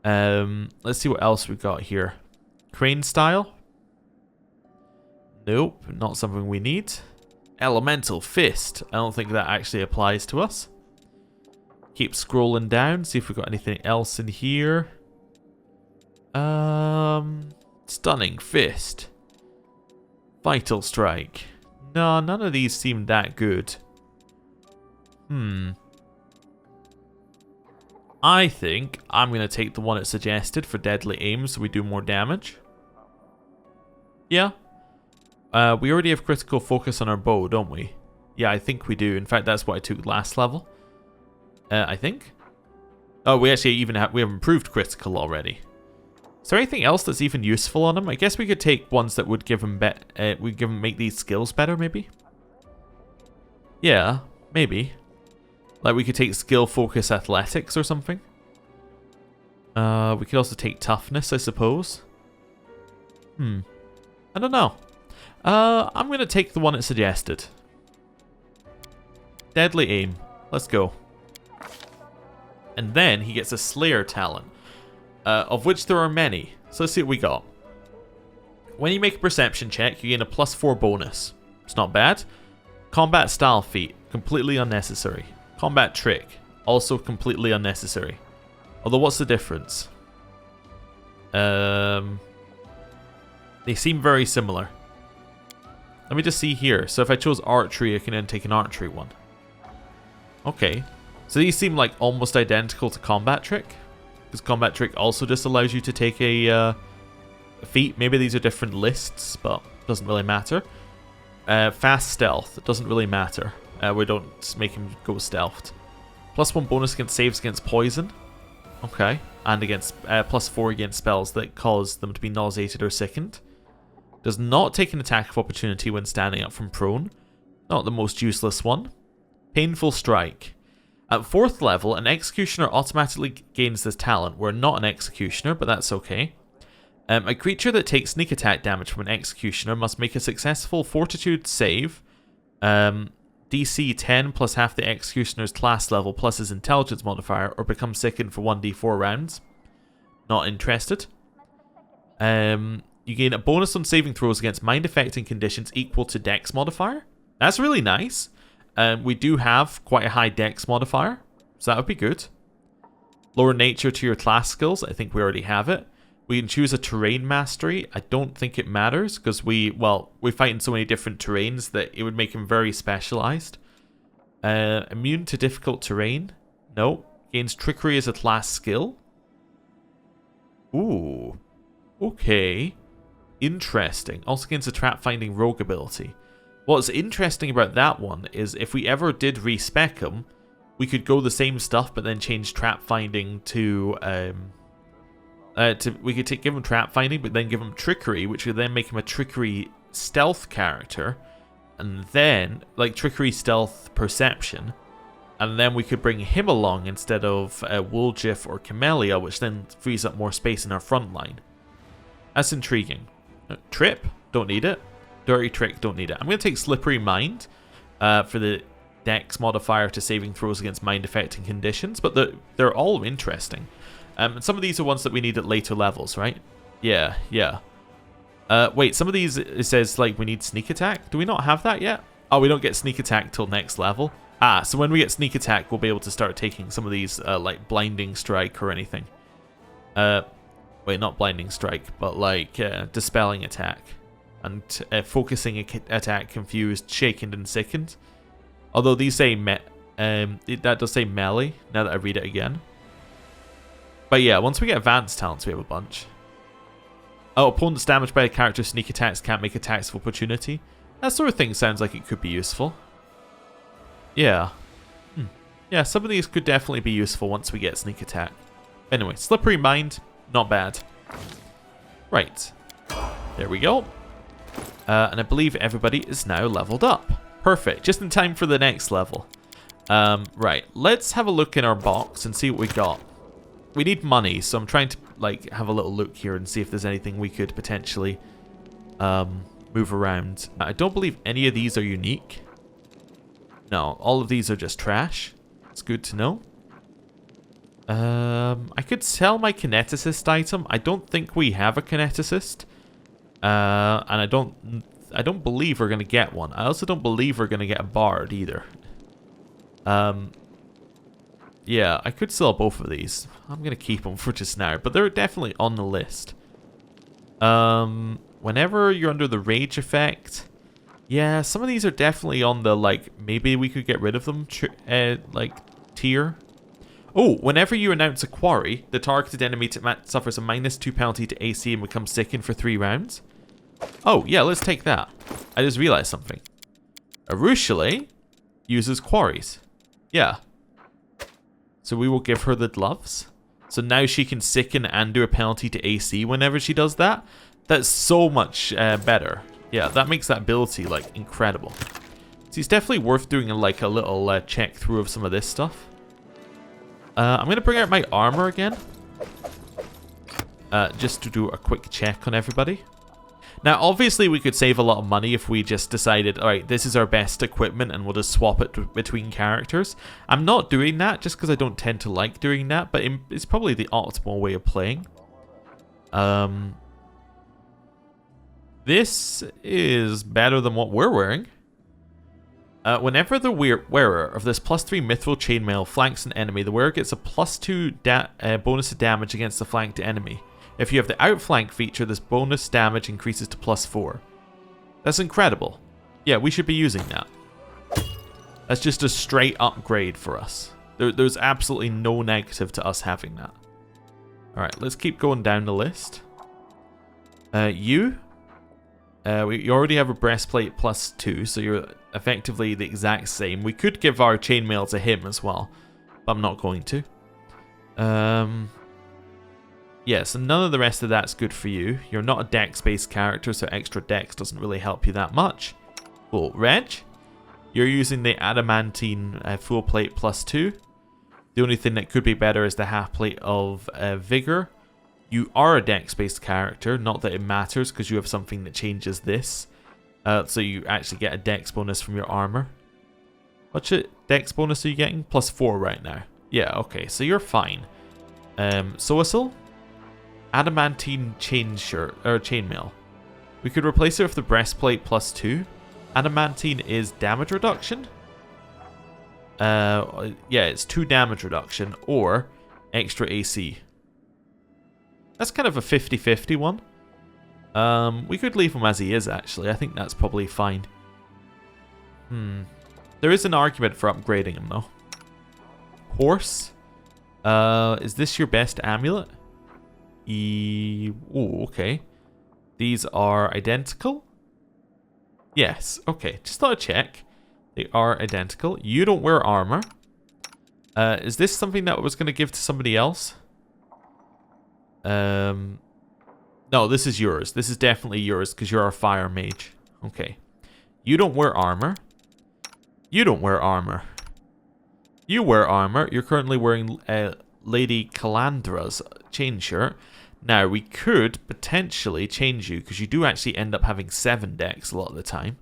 Let's see what else we've got here. Crane style. Nope, not something we need. Elemental fist. I don't think that actually applies to us. Keep scrolling down, see if we've got anything else in here. Stunning fist. Vital strike. No, none of these seem that good. I think I'm going to take the one it suggested for deadly aim so we do more damage. Yeah. We already have critical focus on our bow, don't we? Yeah, I think we do. In fact, that's what I took last level. I think. Oh, we actually even have improved critical already. Is there anything else that's even useful on him? I guess we could take ones that would give him make these skills better, maybe. Yeah, maybe. Like we could take skill, focus, athletics or something. We could also take toughness, I suppose. I don't know. I'm going to take the one it suggested. Deadly aim. Let's go. And then he gets a Slayer talent, of which there are many. So let's see what we got. When you make a perception check, you gain a +4 bonus. It's not bad. Combat style feat, completely unnecessary. Combat trick, also completely unnecessary. Although, what's the difference? They seem very similar. Let me just see here. So if I chose archery, I can then take an archery one. Okay. So these seem like almost identical to combat trick. Because combat trick also just allows you to take a feat. Maybe these are different lists, but doesn't really matter. Fast stealth, it doesn't really matter. We don't make him go stealthed. +1 bonus against saves against poison. Okay. And against +4 against spells that cause them to be nauseated or sickened. Does not take an attack of opportunity when standing up from prone. Not the most useless one. Painful strike. At 4th level, an executioner automatically gains this talent. We're not an executioner, but that's okay. A creature that takes sneak attack damage from an executioner must make a successful fortitude save. DC 10 plus half the executioner's class level plus his intelligence modifier, or become sickened for 1d4 rounds. Not interested. You gain a bonus on saving throws against mind-affecting conditions equal to dex modifier. That's really nice. We do have quite a high dex modifier, so that would be good. Lower nature to your class skills. I think we already have it. We can choose a terrain mastery. I don't think it matters because we fight in so many different terrains that it would make him very specialized. Immune to difficult terrain. No. Gains trickery as a class skill. Ooh. Okay. Interesting. Also gains a trap finding rogue ability. What's interesting about that one is if we ever did respec him, we could go the same stuff but then change trap finding to we could give him trap finding but then give him trickery, which would then make him a trickery stealth character, And then, like, trickery, stealth, perception. And then we could bring him along instead of Woljif or Camellia, which then frees up more space in our front line. That's intriguing. Trip, don't need it. Dirty Trick, don't need it. I'm going to take Slippery Mind for the Dex modifier to saving throws against mind-affecting conditions, but they're all interesting. Some of these are ones that we need at later levels, right? Yeah. Wait, some of these, it says, like, we need Sneak Attack. Do we not have that yet? Oh, we don't get Sneak Attack till next level. Ah, so when we get Sneak Attack, we'll be able to start taking some of these, like, Blinding Strike or anything. Wait, not Blinding Strike, but, like, Dispelling Attack. And Focusing Attack, Confused, Shaken, and Sickened. Although these say, that does say Melee, now that I read it again. But yeah, once we get Advanced Talents, we have a bunch. Oh, opponents damaged by a character's sneak attacks can't make attacks of opportunity. That sort of thing sounds like it could be useful. Yeah. Yeah, some of these could definitely be useful once we get sneak attack. Anyway, Slippery Mind, not bad. Right. There we go. And I believe everybody is now leveled up. Perfect. Just in time for the next level. Right. Let's have a look in our box and see what we got. We need money, so I'm trying to, like, have a little look here and see if there's anything we could potentially move around. I don't believe any of these are unique. No, all of these are just trash. It's good to know. I could sell my kineticist item. I don't think we have a kineticist. And I don't believe we're going to get one. I also don't believe we're going to get a bard either. Yeah, I could sell both of these. I'm going to keep them for just now, but they're definitely on the list. Whenever you're under the rage effect, yeah, some of these are definitely on the, like, maybe we could get rid of them, like, tier. Oh, whenever you announce a quarry, the targeted enemy suffers a -2 penalty to AC and becomes sickened for 3 rounds. Oh, yeah, let's take that. I just realized something. Arushale uses quarries. Yeah. So we will give her the gloves. So now she can sicken and do a penalty to AC whenever she does that. That's so much better. Yeah, that makes that ability, like, incredible. So it's definitely worth doing, like, a little check through of some of this stuff. I'm going to bring out my armor again. Just to do a quick check on everybody. Now, obviously, we could save a lot of money if we just decided, alright, this is our best equipment and we'll just swap it between characters. I'm not doing that just because I don't tend to like doing that, but it's probably the optimal way of playing. This is better than what we're wearing. Whenever the wearer of this +3 mithril chainmail flanks an enemy, the wearer gets a +2 bonus to damage against the flanked enemy. If you have the outflank feature, this bonus damage increases to +4. That's incredible. Yeah, we should be using that. That's just a straight upgrade for us. There's absolutely no negative to us having that. Alright, let's keep going down the list. You already have a breastplate +2, so you're effectively the exact same. We could give our chainmail to him as well, but I'm not going to. Yeah, so none of the rest of that's good for you. You're not a dex-based character, so extra dex doesn't really help you that much. Cool. Reg, you're using the adamantine full plate +2. The only thing that could be better is the half plate of vigor. You are a dex-based character, not that it matters because you have something that changes this. So you actually get a dex bonus from your armor. What dex bonus are you getting? +4 right now. Yeah, okay, so you're fine. Soasil, adamantine chainmail. We could replace it with the breastplate +2. Adamantine is damage reduction. Yeah, it's 2 damage reduction or extra AC. That's kind of a 50-50 one. We could leave him as he is, actually. I think that's probably fine. There is an argument for upgrading him, though. Horse. Is this your best amulet? Oh, okay. These are identical? Yes, okay. Just thought I'd check. They are identical. You don't wear armor. Is this something that I was going to give to somebody else? No, this is yours. This is definitely yours because you're our fire mage. Okay. You don't wear armor. You don't wear armor. You wear armor. You're currently wearing Lady Calandra's chain shirt. Now, we could potentially change you, because you do actually end up having 7 decks a lot of the time.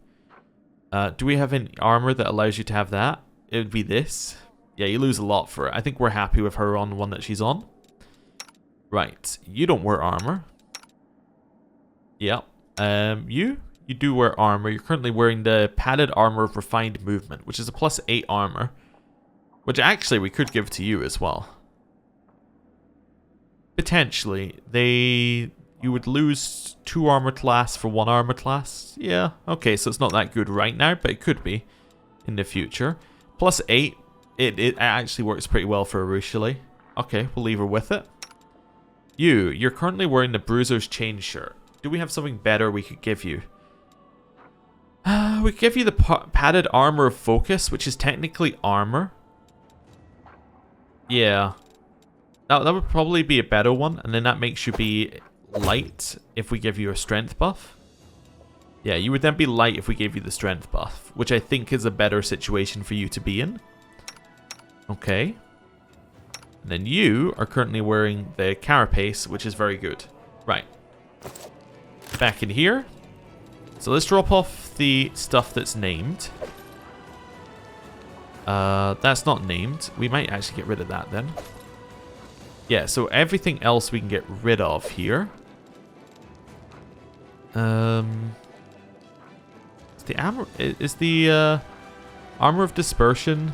Do we have any armor that allows you to have that? It would be this. Yeah, you lose a lot for it. I think we're happy with her on the one that she's on. Right. You don't wear armor. Yep. You do wear armor. You're currently wearing the padded armor of refined movement, which is a +8 armor. Which actually we could give to you as well. Potentially. You would lose 2 armor class for 1 armor class. Yeah, okay, so it's not that good right now, but it could be in the future. +8, it actually works pretty well for Arushali. Okay, we'll leave her with it. You're currently wearing the Bruiser's chain shirt. Do we have something better we could give you? We could give you the padded armor of focus, which is technically armor. Yeah. That would probably be a better one, and then that makes you be light if we give you a strength buff. Yeah, you would then be light if we gave you the strength buff, which I think is a better situation for you to be in. Okay. And then you are currently wearing the carapace, which is very good. Right. Back in here. So let's drop off the stuff that's named. That's not named. We might actually get rid of that then. Yeah, so everything else we can get rid of here. Is the armor of dispersion?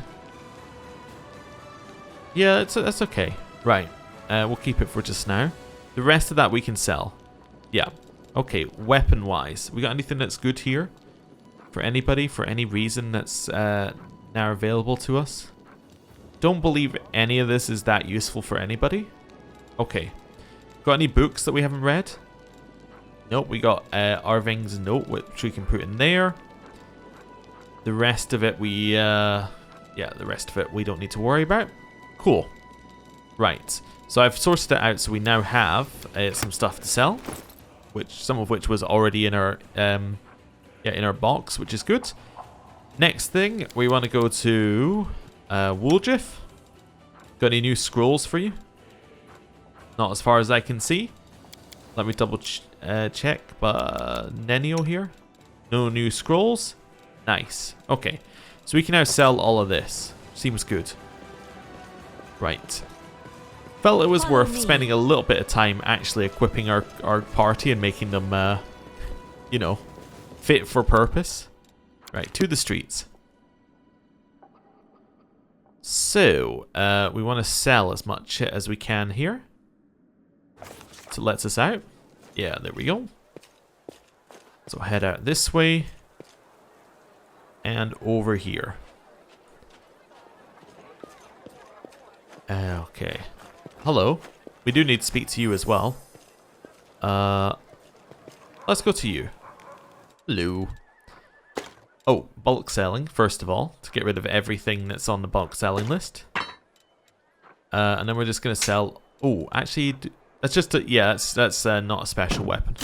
Yeah, that's okay. Right. We'll keep it for just now. The rest of that we can sell. Yeah. Okay, weapon-wise. We got anything that's good here? For anybody? For any reason that's now available to us? Don't believe any of this is that useful for anybody. Okay. Got any books that we haven't read? Nope, we got Arving's note, which we can put in there. The rest of it yeah, the rest of it we don't need to worry about. Cool. Right. So I've sorted it out so we now have some stuff to sell. Some of which was already in our in our box, which is good. Next thing, we want to go to Woolgif. Got any new scrolls for you? Not as far as I can see. Let me double check. But Nenio here. No new scrolls. Nice. Okay. So we can now sell all of this. Seems good. Right. Felt it was worth spending a little bit of time actually equipping our party and making them, you know, fit for purpose. Right, to the streets. So, we want to sell as much as we can here. So it lets us out. Yeah, there we go. So head out this way. And over here. Okay. Hello. We do need to speak to you as well. Let's go to you. Hello. Oh, bulk selling, first of all, to get rid of everything that's on the bulk selling list. And then we're just going to sell... Oh, actually, that's just a... Yeah, that's not a special weapon.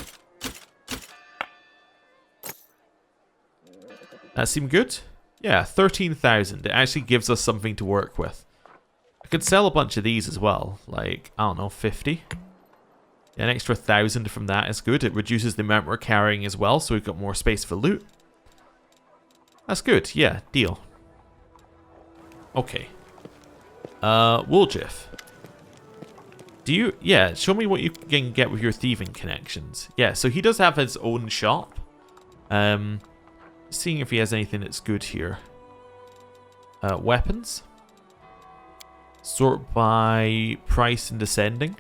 That seemed good? Yeah, 13,000. It actually gives us something to work with. I could sell a bunch of these as well. Like, I don't know, 50. Yeah, an extra 1,000 from that is good. It reduces the amount we're carrying as well, so we've got more space for loot. That's good. Yeah, deal. Okay. Woolgif. Do you... Yeah, show me what you can get with your thieving connections. Yeah, so he does have his own shop. Seeing if he has anything that's good here. Weapons. Sort by price and descending.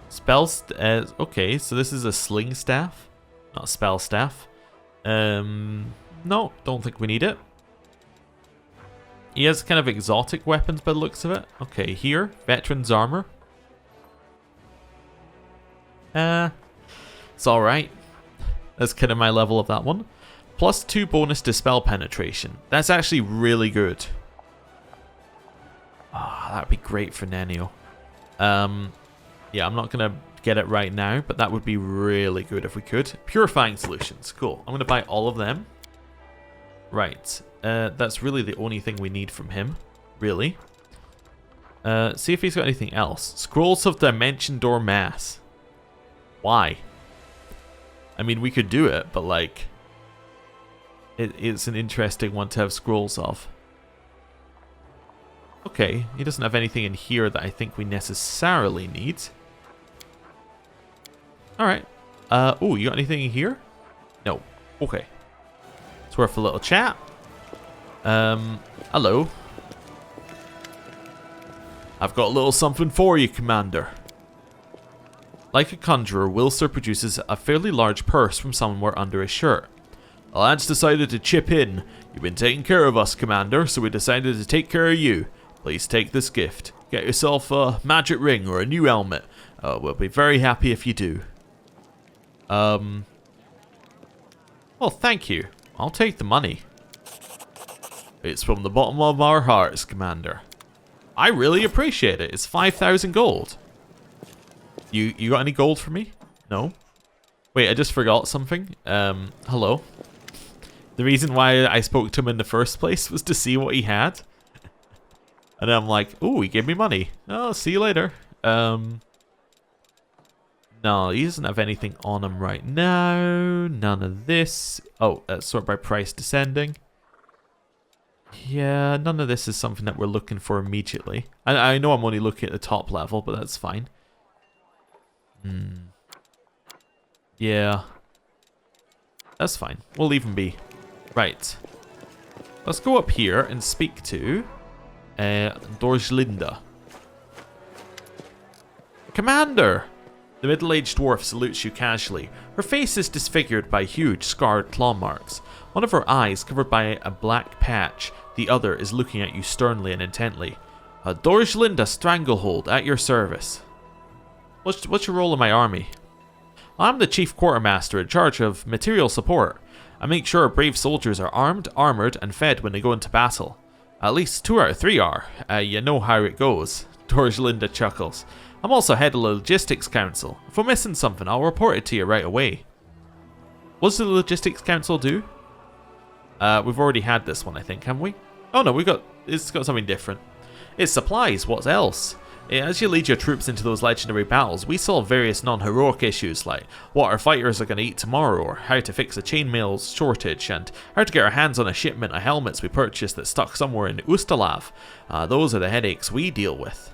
Spells. Okay, so this is a sling staff, not a spell staff. No, don't think we need it. He has kind of exotic weapons by the looks of it. Okay, here, veteran's armor. It's alright. That's kind of my level of that one. +2 bonus to spell penetration. That's actually really good. Ah, that'd be great for Nenio. Yeah, I'm not gonna get it right now, but that would be really good if we could. Purifying solutions. Cool. I'm going to buy all of them. Right. That's really the only thing we need from him. Really. See if he's got anything else. Scrolls of Dimension Door Mass. Why? I mean, we could do it, but like... It's an interesting one to have scrolls of. Okay, he doesn't have anything in here that I think we necessarily need. Alright. Oh, you got anything in here? No. Okay. It's worth a little chat. Hello. I've got a little something for you, Commander. Like a conjurer, Wilster produces a fairly large purse from somewhere under his shirt. The lads decided to chip in. You've been taking care of us, Commander, so we decided to take care of you. Please take this gift. Get yourself a magic ring or a new helmet. We'll be very happy if you do. Well, thank you. I'll take the money. It's from the bottom of our hearts, Commander. I really appreciate it. It's 5,000 gold. You got any gold for me? No? Wait, I just forgot something. Hello? The reason why I spoke to him in the first place was to see what he had. And I'm like, ooh, he gave me money. Oh, see you later. No, he doesn't have anything on him right now. None of this. Oh, sort by price descending. Yeah, none of this is something that we're looking for immediately. I know I'm only looking at the top level, but that's fine. Yeah. That's fine. We'll leave him be. Right. Let's go up here and speak to Dorjlinda. Commander! The middle-aged dwarf salutes you casually. Her face is disfigured by huge, scarred claw marks. One of her eyes covered by a black patch. The other is looking at you sternly and intently. Dorjlinda Stranglehold, at your service. What's your role in my army? I'm the chief quartermaster in charge of material support. I make sure brave soldiers are armed, armoured, and fed when they go into battle. At least 2 out of 3 are. You know how it goes. Dorjlinda chuckles. I'm also head of the Logistics Council. If we're missing something, I'll report it to you right away. What does the Logistics Council do? We've already had this one, I think, haven't we? Oh no, it's got something different. It's supplies, what else? As you lead your troops into those legendary battles, we solve various non-heroic issues like what our fighters are going to eat tomorrow, or how to fix a chainmail shortage, and how to get our hands on a shipment of helmets we purchased that's stuck somewhere in Ustalav. Those are the headaches we deal with.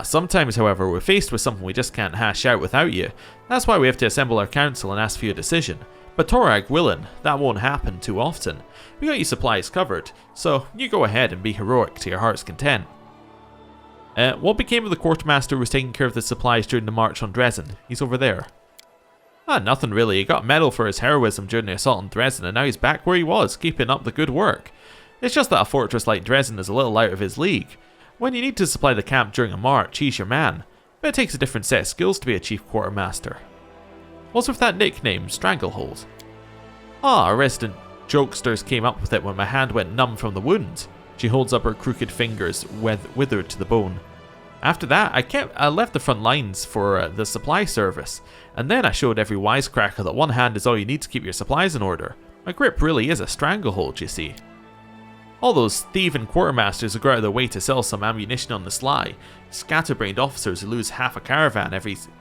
Sometimes, however, we're faced with something we just can't hash out without you. That's why we have to assemble our council and ask for your decision. But Torag willing, that won't happen too often. We got your supplies covered, so you go ahead and be heroic to your heart's content. What became of the quartermaster who was taking care of the supplies during the march on Dresden? He's over there. Nothing really. He got a medal for his heroism during the assault on Dresden, and now he's back where he was, keeping up the good work. It's just that a fortress like Dresden is a little out of his league. When you need to supply the camp during a march, he's your man. But it takes a different set of skills to be a chief quartermaster. What's with that nickname, Stranglehold? Our resident jokesters came up with it when my hand went numb from the wound. She holds up her crooked fingers, withered to the bone. After that, I left the front lines for the supply service, and then I showed every wisecracker that one hand is all you need to keep your supplies in order. My grip really is a stranglehold, you see. All those thieving quartermasters who go out of their way to sell some ammunition on the sly, scatterbrained officers who lose half a caravan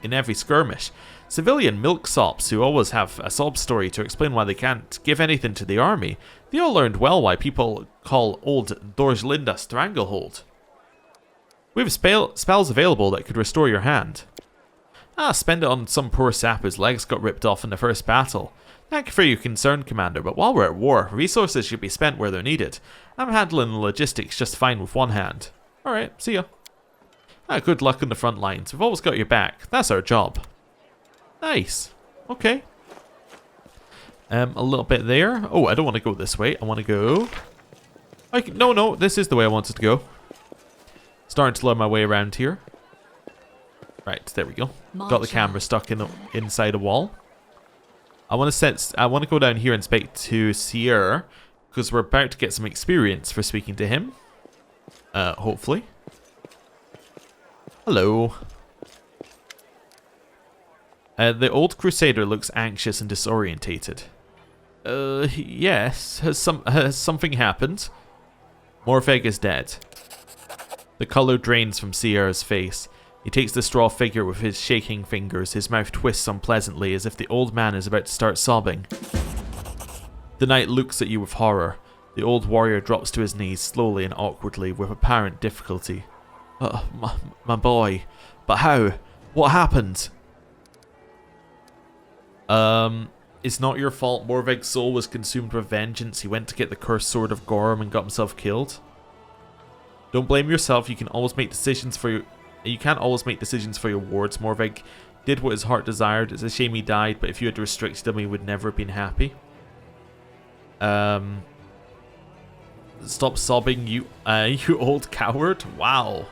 in every skirmish, civilian milksops who always have a sob story to explain why they can't give anything to the army. They all learned well why people call old Dorjlinda Stranglehold. We have spells available that could restore your hand. Spend it on some poor sap whose legs got ripped off in the first battle. Thank you for your concern, Commander, but while we're at war, resources should be spent where they're needed. I'm handling the logistics just fine with one hand. Alright, see ya. Good luck on the front lines. We've always got your back. That's our job. Nice. Okay. A little bit there. Oh, I don't want to go this way. I want to go... No, this is the way I wanted to go. Starting to learn my way around here. Right, there we go. Got the camera stuck inside a wall. I want to go down here and speak to Sierra, because we're about to get some experience for speaking to him. Hopefully. Hello. The old Crusader looks anxious and disorientated. Yes. Has something happened? Morveg is dead. The colour drains from Sierra's face. He takes the straw figure with his shaking fingers. His mouth twists unpleasantly as if the old man is about to start sobbing. The knight looks at you with horror. The old warrior drops to his knees slowly and awkwardly with apparent difficulty. My boy. But how? What happened? It's not your fault. Morveg's soul was consumed with vengeance. He went to get the cursed sword of Gorum and got himself killed. Don't blame yourself. You can't always make decisions for your wards. Morveg did what his heart desired. It's a shame he died, but if you had restricted him, he would never have been happy. Stop sobbing, you old coward. Wow.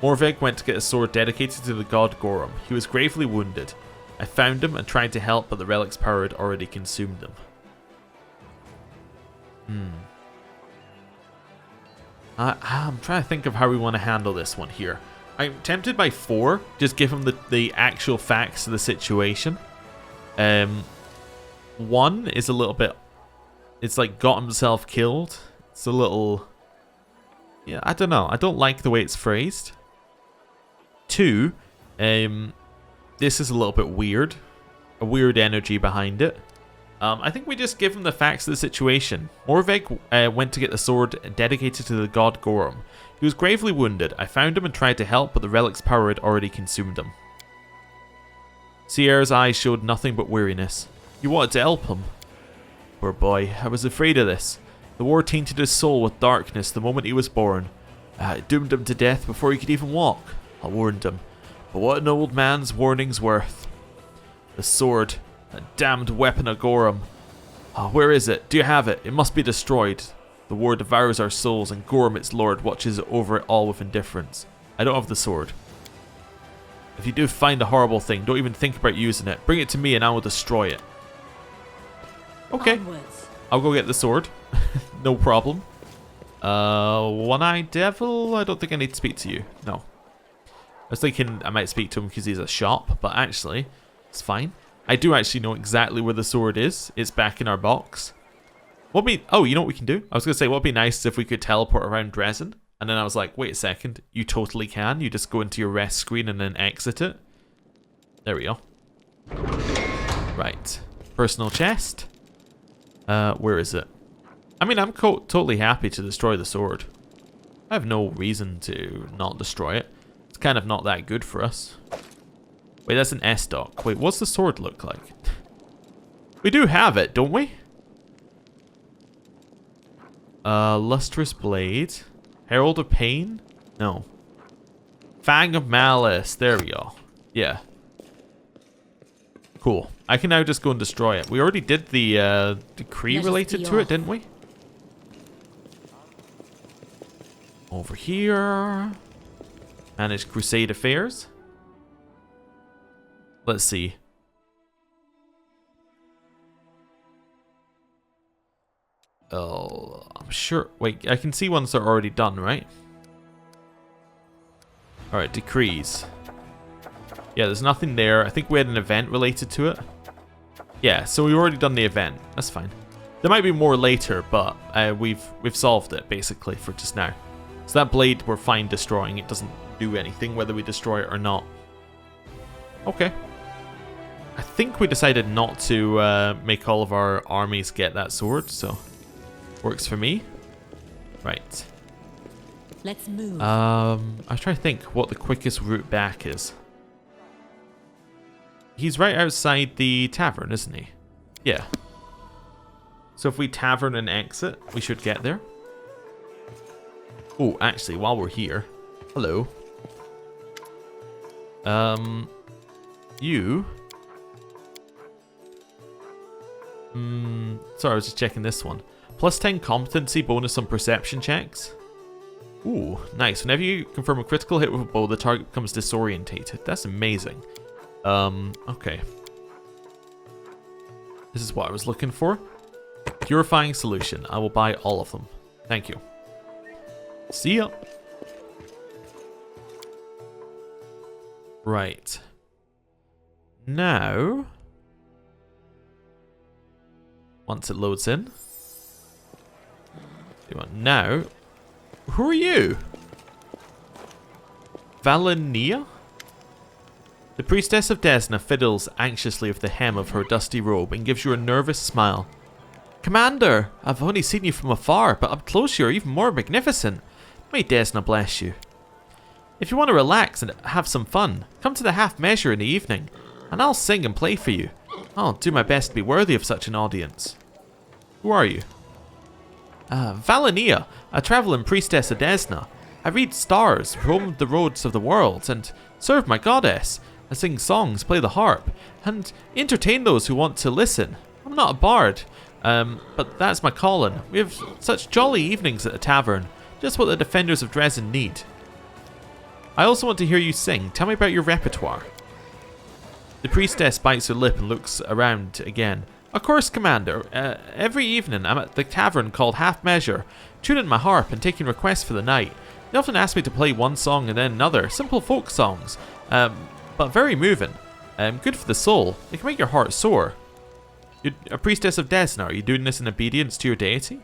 Morveg went to get a sword dedicated to the god Gorum. He was gravely wounded. I found him and tried to help, but the relic's power had already consumed him. I'm trying to think of how we want to handle this one here. I'm tempted by 4. Just give him the actual facts of the situation. 1 is a little bit... It's like got himself killed. It's a little... Yeah, I don't know. I don't like the way it's phrased. 2, this is a little bit weird. A weird energy behind it. I think we just give him the facts of the situation. Morveg went to get the sword dedicated to the god Gorum. He was gravely wounded. I found him and tried to help, but the relic's power had already consumed him. Sierra's eyes showed nothing but weariness. You wanted to help him. Poor boy, I was afraid of this. The war tainted his soul with darkness the moment he was born. It doomed him to death before he could even walk. I warned him. But what an old man's warning's worth. The sword. That damned weapon of Gorum. Where is it? Do you have it? It must be destroyed. The war devours our souls, and Gorum, its lord, watches over it all with indifference. I don't have the sword. If you do find a horrible thing, don't even think about using it. Bring it to me and I will destroy it. Okay. Onwards. I'll go get the sword. No problem. One-eyed devil? I don't think I need to speak to you. No. I was thinking I might speak to him because he's a shop, but actually, it's fine. I do actually know exactly where the sword is. It's back in our box. Oh, you know what we can do? I was going to say, what would be nice if we could teleport around Dresden? And then I was like, wait a second. You totally can. You just go into your rest screen and then exit it. There we go. Right. Personal chest. Where is it? I mean, I'm totally happy to destroy the sword. I have no reason to not destroy it. It's kind of not that good for us. Wait, that's an S-Dock. Wait, what's the sword look like? We do have it, don't we? Lustrous Blade. Herald of Pain? No. Fang of Malice. There we go. Yeah. Cool. I can now just go and destroy it. We already did the decree related to it, didn't we? Over here. Manage Crusade affairs. Let's see. Oh, I'm sure. Wait, I can see ones that are already done, right? Alright, decrees. Yeah, there's nothing there. I think we had an event related to it. Yeah, so we've already done the event. That's fine. There might be more later, but we've solved it, basically, for just now. So that blade, we're fine destroying. It doesn't do anything, whether we destroy it or not. Okay. I think we decided not to make all of our armies get that sword, so works for me. Right. Let's move. I was trying to think what the quickest route back is. He's right outside the tavern, isn't he? Yeah. So if we tavern and exit, we should get there. Oh, actually, while we're here, hello. You. Sorry, I was just checking this one. Plus 10 competency bonus on perception checks. Ooh, nice. Whenever you confirm a critical hit with a bow, the target becomes disorientated. That's amazing. Okay. This is what I was looking for. Purifying solution. I will buy all of them. Thank you. See ya. Right. Now, once it loads in, now, who are you? Valenia? The priestess of Desna fiddles anxiously with the hem of her dusty robe and gives you a nervous smile. Commander, I've only seen you from afar, but up close you're even more magnificent. May Desna bless you. If you want to relax and have some fun, come to the half measure in the evening, and I'll sing and play for you. I'll do my best to be worthy of such an audience. Who are you? Valenia, a travelling priestess of Desna. I read stars, roam the roads of the world, and serve my goddess. I sing songs, play the harp, and entertain those who want to listen. I'm not a bard, but that's my calling. We have such jolly evenings at the tavern, just what the defenders of Dresden need. I also want to hear you sing. Tell me about your repertoire. The priestess bites her lip and looks around again. Of course, Commander. Every evening I'm at the tavern called Half Measure, tuning my harp and taking requests for the night. They often ask me to play one song and then another, simple folk songs, but very moving. Good for the soul. They can make your heart soar. You're a priestess of Desna. Are you doing this in obedience to your deity?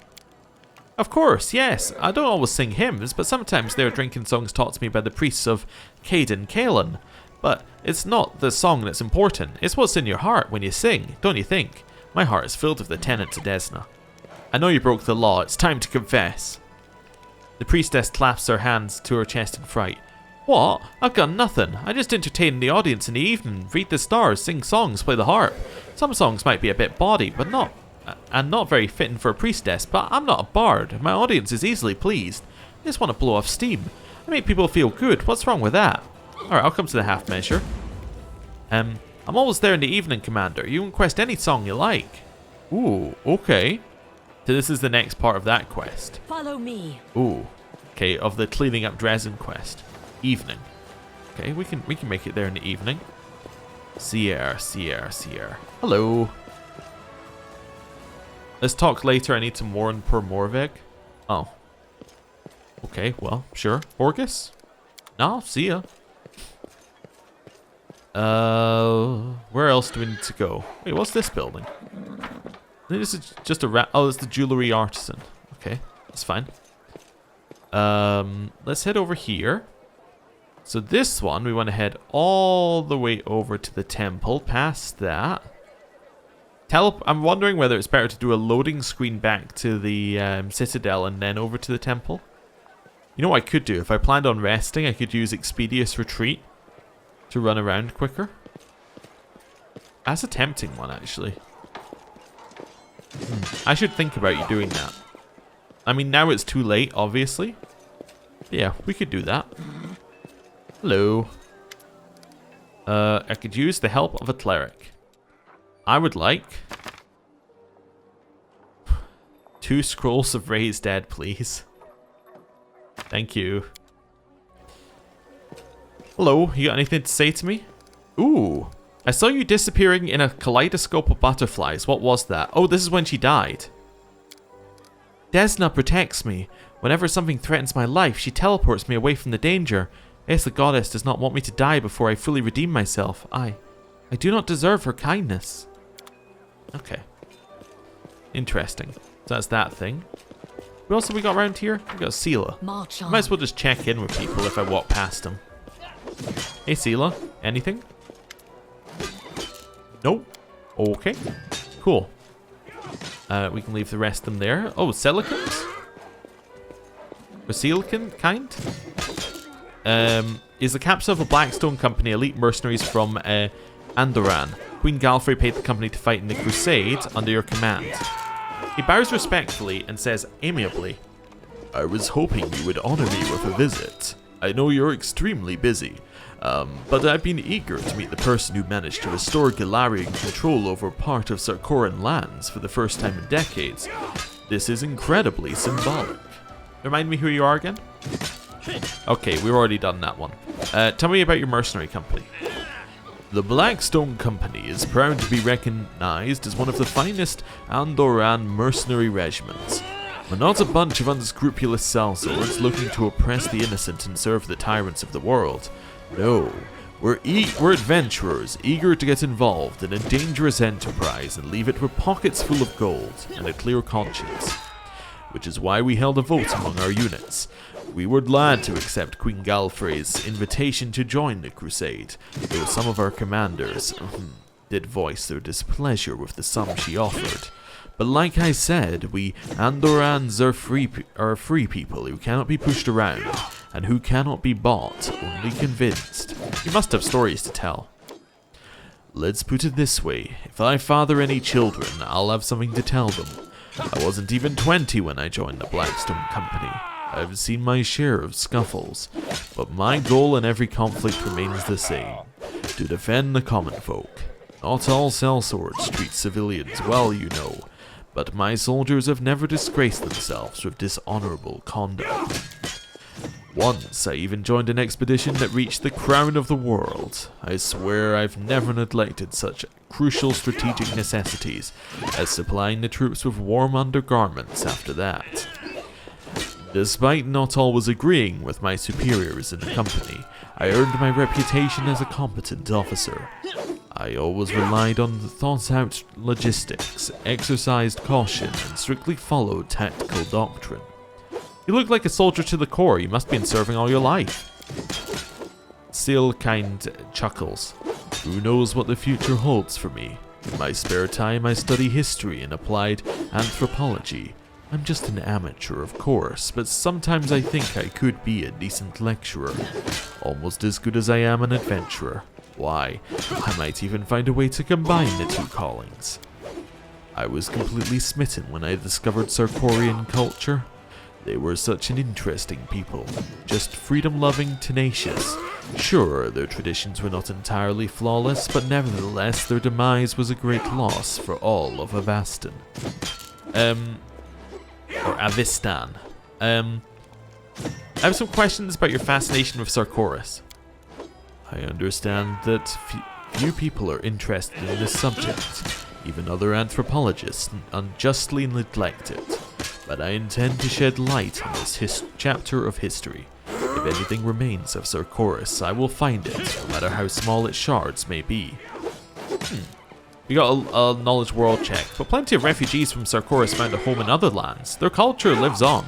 Of course, yes. I don't always sing hymns, but sometimes they are drinking songs taught to me by the priests of Caden Kalen. But it's not the song that's important. It's what's in your heart when you sing, don't you think? My heart is filled with the tenets of Desna. I know you broke the law. It's time to confess. The priestess clasps her hands to her chest in fright. What? I've done nothing. I just entertain the audience in the evening, read the stars, sing songs, play the harp. Some songs might be a bit bawdy, but not very fitting for a priestess, but I'm not a bard. My audience is easily pleased. I just want to blow off steam. I make people feel good. What's wrong with that? Alright, I'll come to the half measure. I'm always there in the evening, Commander. You can quest any song you like. Ooh, okay. So this is the next part of that quest. Follow me. Ooh, okay, of the cleaning up Dresden quest. Evening. Okay, we can make it there in the evening. Sierra. Hello. Let's talk later. I need to mourn per Morveg. Oh. Okay, well, sure. Orgus? No, see ya. Where else do we need to go? Wait, what's this building? I think this is just a oh, it's the jewelry artisan. Okay, that's fine. Let's head over here. So this one, we want to head all the way over to the temple, past that. I'm wondering whether it's better to do a loading screen back to the citadel and then over to the temple. You know what I could do? If I planned on resting, I could use Expedious Retreat to run around quicker. That's a tempting one, actually. I should think about you doing that. I mean, now it's too late, obviously. But yeah, we could do that. Hello. I could use the help of a cleric. I would like 2 scrolls of Raised Dead, please. Thank you. Hello, you got anything to say to me? Ooh, I saw you disappearing in a kaleidoscope of butterflies. What was that? Oh, this is when she died. Desna protects me. Whenever something threatens my life, she teleports me away from the danger. I guess the goddess does not want me to die before I fully redeem myself. I do not deserve her kindness. Okay. Interesting. So that's that thing. What else have we got around here? We got Sela. Might as well just check in with people if I walk past them. Hey Sela, anything? Nope. Okay. Cool. We can leave the rest of them there. Oh, Silicons? Or Silicon kind? Is the captain of a Blackstone company, elite mercenaries from Andoran. Queen Galfrey paid the company to fight in the Crusades under your command. He bows respectfully and says amiably, I was hoping you would honor me with a visit. I know you're extremely busy, but I've been eager to meet the person who managed to restore Golarion control over part of Sarkoris lands for the first time in decades. This is incredibly symbolic. Remind me who you are again? Okay, we've already done that one. Tell me about your mercenary company. The Blackstone Company is proud to be recognized as one of the finest Andoran mercenary regiments. We're not a bunch of unscrupulous sellswords looking to oppress the innocent and serve the tyrants of the world. No, We're adventurers, eager to get involved in a dangerous enterprise and leave it with pockets full of gold and a clear conscience. Which is why we held a vote among our units. We were glad to accept Queen Galfrey's invitation to join the Crusade, though some of our commanders did voice their displeasure with the sum she offered. But like I said, we Andorans are free people who cannot be pushed around, and who cannot be bought, only convinced. You must have stories to tell. Let's put it this way, if I father any children, I'll have something to tell them. I wasn't even 20 when I joined the Blackstone Company. I've seen my share of scuffles, but my goal in every conflict remains the same, to defend the common folk. Not all sellswords treat civilians well, you know, but my soldiers have never disgraced themselves with dishonorable conduct. Once I even joined an expedition that reached the crown of the world. I swear I've never neglected such crucial strategic necessities as supplying the troops with warm undergarments after that. Despite not always agreeing with my superiors in the company, I earned my reputation as a competent officer. I always relied on the thought-out logistics, exercised caution, and strictly followed tactical doctrine. You look like a soldier to the core. You must have been serving all your life. Sealkind chuckles. Who knows what the future holds for me? In my spare time, I study history and applied anthropology. I'm just an amateur, of course, but sometimes I think I could be a decent lecturer. Almost as good as I am an adventurer. Why, I might even find a way to combine the two callings. I was completely smitten when I discovered Sarkorian culture. They were such an interesting people, just freedom-loving, tenacious. Sure, their traditions were not entirely flawless, but nevertheless their demise was a great loss for all of Avastan. Or Avistan. I have some questions about your fascination with Sarkoris. I understand that few people are interested in this subject. Even other anthropologists unjustly neglect it. But I intend to shed light on this chapter of history. If anything remains of Sarkoris, I will find it, no matter how small its shards may be. We got a knowledge world check, but plenty of refugees from Sarkoris found a home in other lands. Their culture lives on.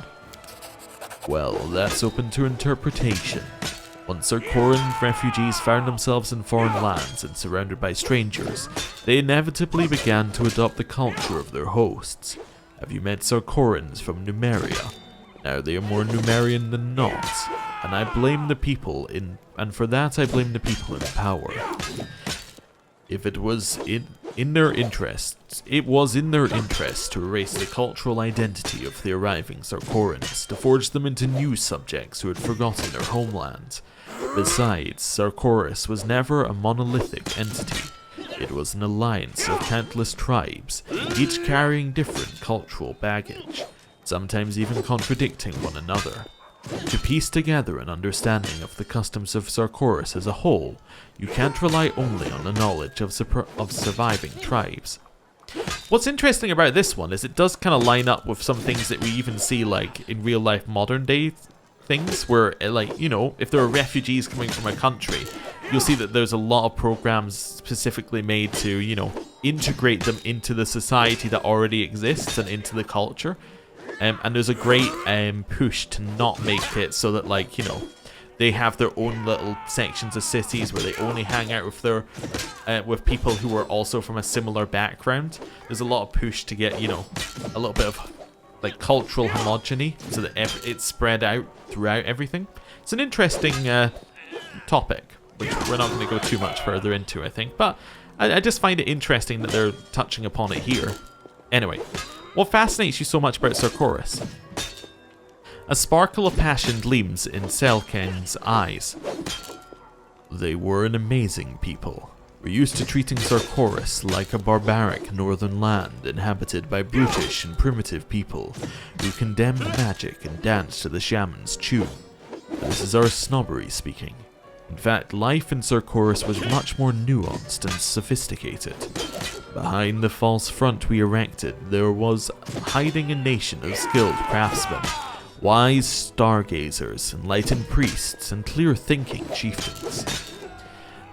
Well, that's open to interpretation. Once Sarkoran refugees found themselves in foreign lands and surrounded by strangers, they inevitably began to adopt the culture of their hosts. Have you met Sarkorans from Numeria? Now they are more Numerian than not, and I blame the people in power. If it was in their interests, it was in their interest to erase the cultural identity of the arriving Sarkorans, to forge them into new subjects who had forgotten their homeland. Besides, Sarkoris was never a monolithic entity. It was an alliance of countless tribes, each carrying different cultural baggage, sometimes even contradicting one another. To piece together an understanding of the customs of Sarkoris as a whole, you can't rely only on the knowledge of surviving tribes. What's interesting about this one is it does kind of line up with some things that we even see like in real life modern day things where, like, you know, if there are refugees coming from a country, you'll see that there's a lot of programs specifically made to, you know, integrate them into the society that already exists and into the culture. And there's a great push to not make it so that, like, you know, they have their own little sections of cities where they only hang out with their with people who are also from a similar background. There's a lot of push to get, you know, a little bit of like cultural homogeny so that it's spread out throughout everything. It's an interesting topic, which we're not going to go too much further into, I think, but I just find it interesting that they're touching upon it here. Anyway, what fascinates you so much about Sarkoris? A sparkle of passion gleams in Selken's eyes. They were an amazing people. We're used to treating Sarkoris like a barbaric northern land inhabited by brutish and primitive people who condemned magic and danced to the shaman's tune. This is our snobbery speaking. In fact, life in Sarkoris was much more nuanced and sophisticated. Behind the false front we erected, there was hiding a nation of skilled craftsmen, wise stargazers, enlightened priests, and clear-thinking chieftains.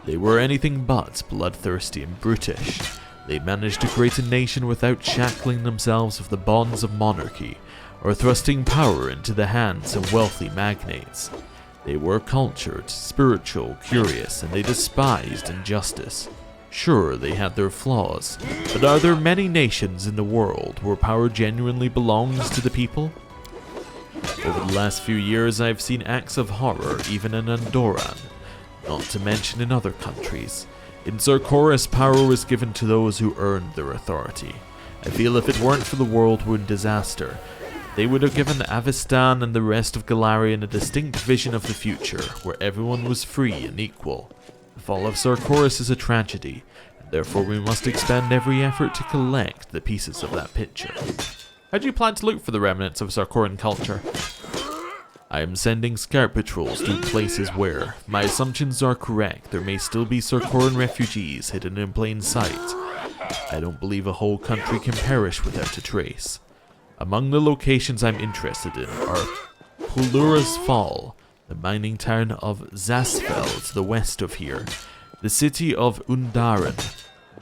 They were anything but bloodthirsty and brutish. They managed to create a nation without shackling themselves with the bonds of monarchy, or thrusting power into the hands of wealthy magnates. They were cultured, spiritual, curious, and they despised injustice. Sure, they had their flaws, but are there many nations in the world where power genuinely belongs to the people? Over the last few years, I've seen acts of horror even in Andoran, not to mention in other countries. In Sarkoris, power was given to those who earned their authority. I feel if it weren't for the Worldwound disaster, they would have given Avistan and the rest of Golarion a distinct vision of the future, where everyone was free and equal. The fall of Sarkoris is a tragedy, and therefore we must expend every effort to collect the pieces of that picture. How do you plan to look for the remnants of Sarkoran culture? I am sending scout patrols to places where, if my assumptions are correct, there may still be Sarkoran refugees hidden in plain sight. I don't believe a whole country can perish without a trace. Among the locations I'm interested in are Pulura's Fall, the mining town of Zasfel to the west of here, the city of Undaran,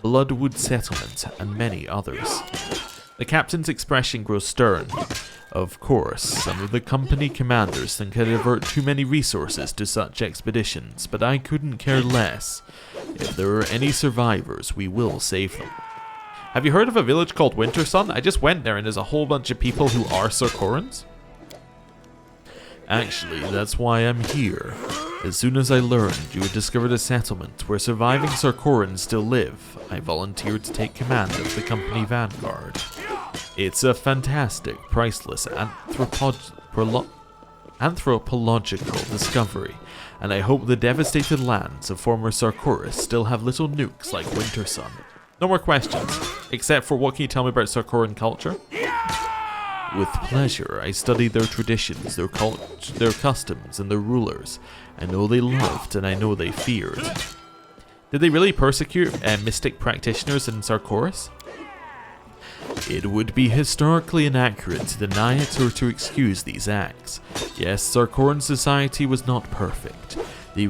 Bloodwood Settlement, and many others. The captain's expression grows stern. Of course, some of the company commanders think I divert too many resources to such expeditions, but I couldn't care less. If there are any survivors, we will save them. Have you heard of a village called Wintersun? I just went there and there's a whole bunch of people who are Sarkorans. Actually, that's why I'm here. As soon as I learned you had discovered a settlement where surviving Sarkorans still live, I volunteered to take command of the company vanguard. It's a fantastic, priceless anthropological discovery, and I hope the devastated lands of former Sarkoris still have little nukes like Wintersun. No more questions, except for what can you tell me about Sarkoran culture? With pleasure, I studied their traditions, their customs, and their rulers. I know they loved and I know they feared. Did they really persecute mystic practitioners in Sarkoris? It would be historically inaccurate to deny it or to excuse these acts. Yes, Sarkoran society was not perfect. They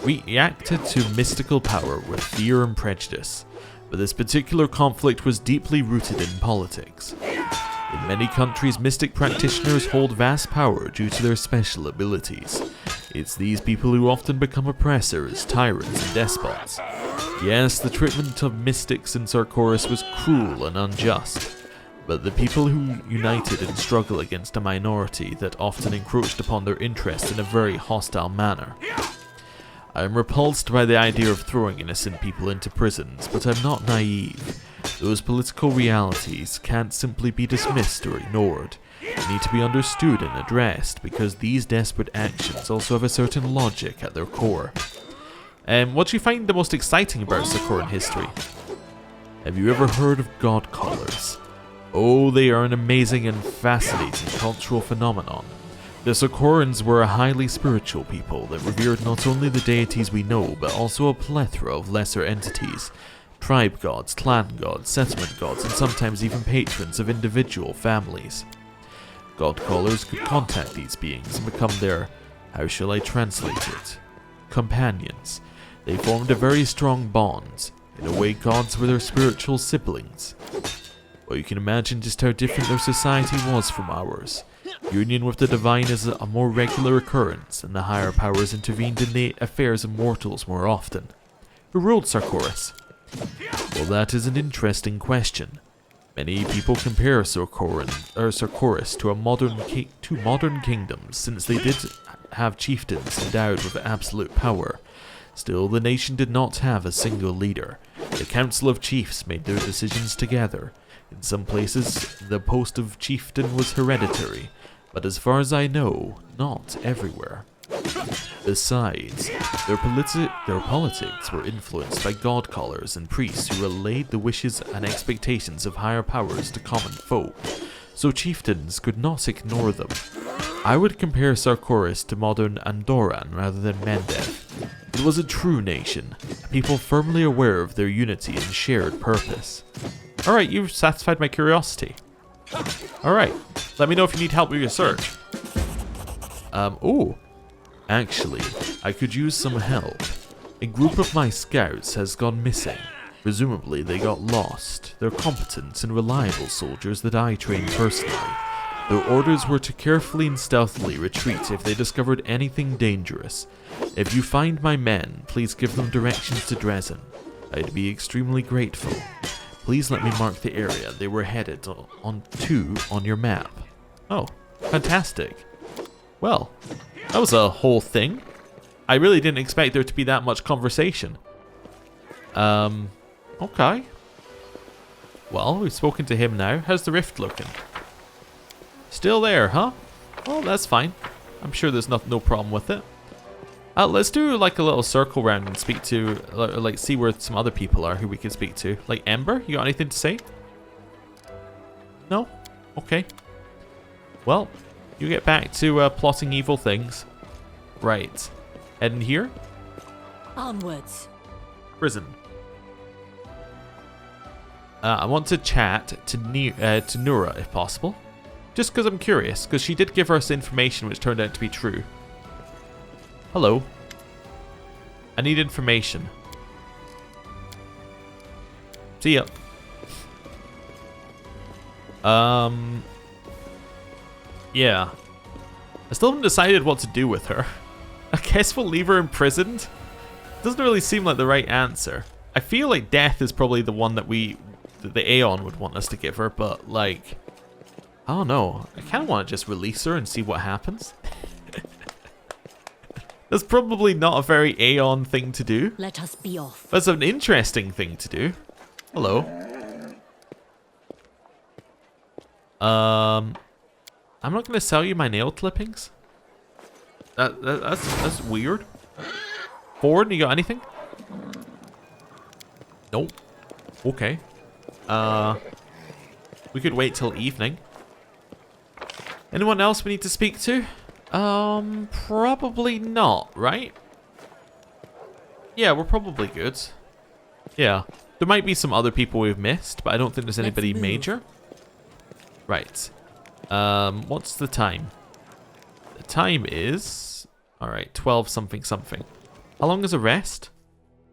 reacted to mystical power with fear and prejudice, but this particular conflict was deeply rooted in politics. In many countries, mystic practitioners hold vast power due to their special abilities. It's these people who often become oppressors, tyrants, and despots. Yes, the treatment of mystics in Sarkoris was cruel and unjust, but the people who united in struggle against a minority that often encroached upon their interests in a very hostile manner. I am repulsed by the idea of throwing innocent people into prisons, but I'm not naive. Those political realities can't simply be dismissed or ignored. They need to be understood and addressed, because these desperate actions also have a certain logic at their core. What do you find the most exciting about Sarkoran history? Have you ever heard of God Callers? Oh, they are an amazing and fascinating cultural phenomenon. The Sarkorans were a highly spiritual people that revered not only the deities we know, but also a plethora of lesser entities. Tribe gods, clan gods, settlement gods, and sometimes even patrons of individual families. God Callers could contact these beings and become their, how shall I translate it, companions. They formed a very strong bond. In a way, gods were their spiritual siblings. Well, you can imagine just how different their society was from ours. Union with the divine is a more regular occurrence, and the higher powers intervened in the affairs of mortals more often. Who ruled Sarkoris? Well, that is an interesting question. Many people compare Sarkoris to modern kingdoms, since they did have chieftains endowed with absolute power. Still, the nation did not have a single leader. The Council of Chiefs made their decisions together. In some places, the post of chieftain was hereditary, but as far as I know, not everywhere. Besides, their politics were influenced by God Callers and priests who relayed the wishes and expectations of higher powers to common folk, so chieftains could not ignore them. I would compare Sarkoris to modern Andoran rather than Mendev. It was a true nation, a people firmly aware of their unity and shared purpose. Alright, you've satisfied my curiosity. Alright, let me know if you need help with your search. Actually, I could use some help. A group of my scouts has gone missing. Presumably they got lost. They're competent and reliable soldiers that I trained personally. Their orders were to carefully and stealthily retreat if they discovered anything dangerous. If you find my men, please give them directions to Dresden. I'd be extremely grateful. Please let me mark the area they were headed on your map. Oh, fantastic. Well, that was a whole thing. I really didn't expect there to be that much conversation. Okay. Well, we've spoken to him now. How's the rift looking? Still there, huh? Oh, that's fine. I'm sure there's no problem with it. Let's do like a little circle round and speak to, like, see where some other people are who we can speak to. Like Ember, you got anything to say? No? Okay. Well, you get back to plotting evil things. Right. Heading here? Onwards. Prison. I want to chat to Nura if possible. Just because I'm curious, because she did give us information which turned out to be true. Hello. I need information. See ya. Yeah. I still haven't decided what to do with her. I guess we'll leave her imprisoned. Doesn't really seem like the right answer. I feel like death is probably the one that the Aeon would want us to give her, but like, I don't know. I kind of want to just release her and see what happens. That's probably not a very Aeon thing to do. Let us be off. That's an interesting thing to do. Hello. I'm not going to sell you my nail clippings. That's weird. Ford, you got anything? Nope. Okay. We could wait till evening. Anyone else we need to speak to? Probably not, right? Yeah, we're probably good. Yeah. There might be some other people we've missed, but I don't think there's anybody major. Right. What's the time? The time is... Alright, 12 something something. How long is a rest?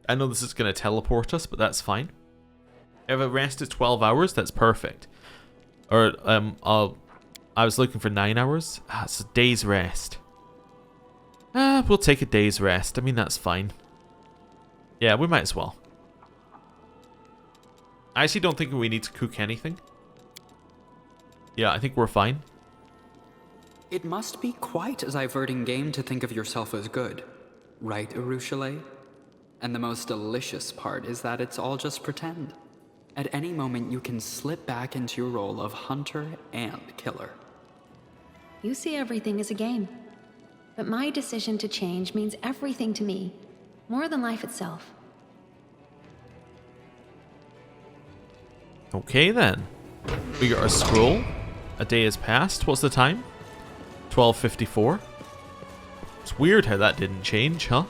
I know this is going to teleport us, but that's fine. If a rest is 12 hours, that's perfect. Or, I was looking for 9 hours. It's a day's rest. We'll take a day's rest. I mean, that's fine. Yeah, we might as well. I actually don't think we need to cook anything. Yeah, I think we're fine. It must be quite a diverting game to think of yourself as good. Right, Arushale? And the most delicious part is that it's all just pretend. At any moment, you can slip back into your role of hunter and killer. You see everything as a game. But my decision to change means everything to me, more than life itself. Okay then. We got our scroll. A day has passed. What's the time? 12:54. It's weird how that didn't change, huh?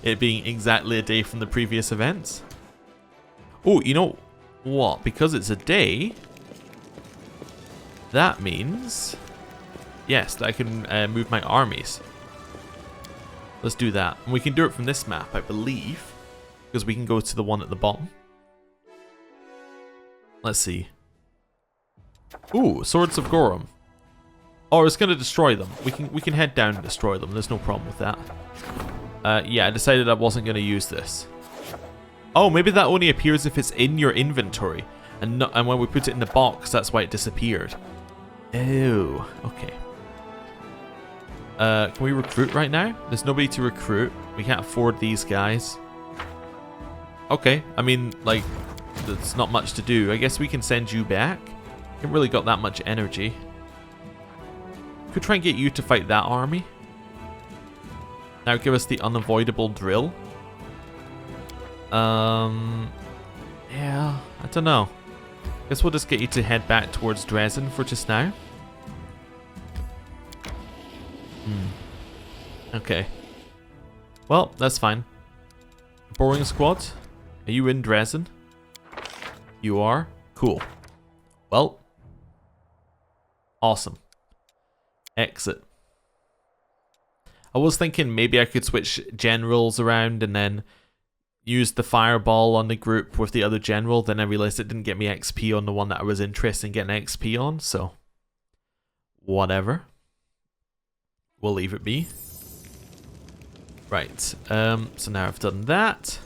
It being exactly a day from the previous events. Oh, you know what? Because it's a day, that means... Yes, that I can move my armies. Let's do that. And we can do it from this map, I believe. Because we can go to the one at the bottom. Let's see. Ooh, Swords of Gorum. Oh, it's going to destroy them. We can head down and destroy them. There's no problem with that. Yeah, I decided I wasn't going to use this. Oh, maybe that only appears if it's in your inventory. And when we put it in the box, that's why it disappeared. Oh, okay. Can we recruit right now? There's nobody to recruit. We can't afford these guys. Okay, I mean, like, there's not much to do. I guess we can send you back. Haven't really got that much energy. Could try and get you to fight that army. Now give us the unavoidable drill. Yeah, I don't know. Guess we'll just get you to head back towards Dresden for just now. Okay. Well, that's fine. Boring squad. Are you in Dresden? You are? Cool. Well. Awesome. Exit. I was thinking maybe I could switch generals around and then use the fireball on the group with the other general. Then I realized it didn't get me XP on the one that I was interested in getting XP on, so whatever. We'll leave it be. Right, so now I've done that.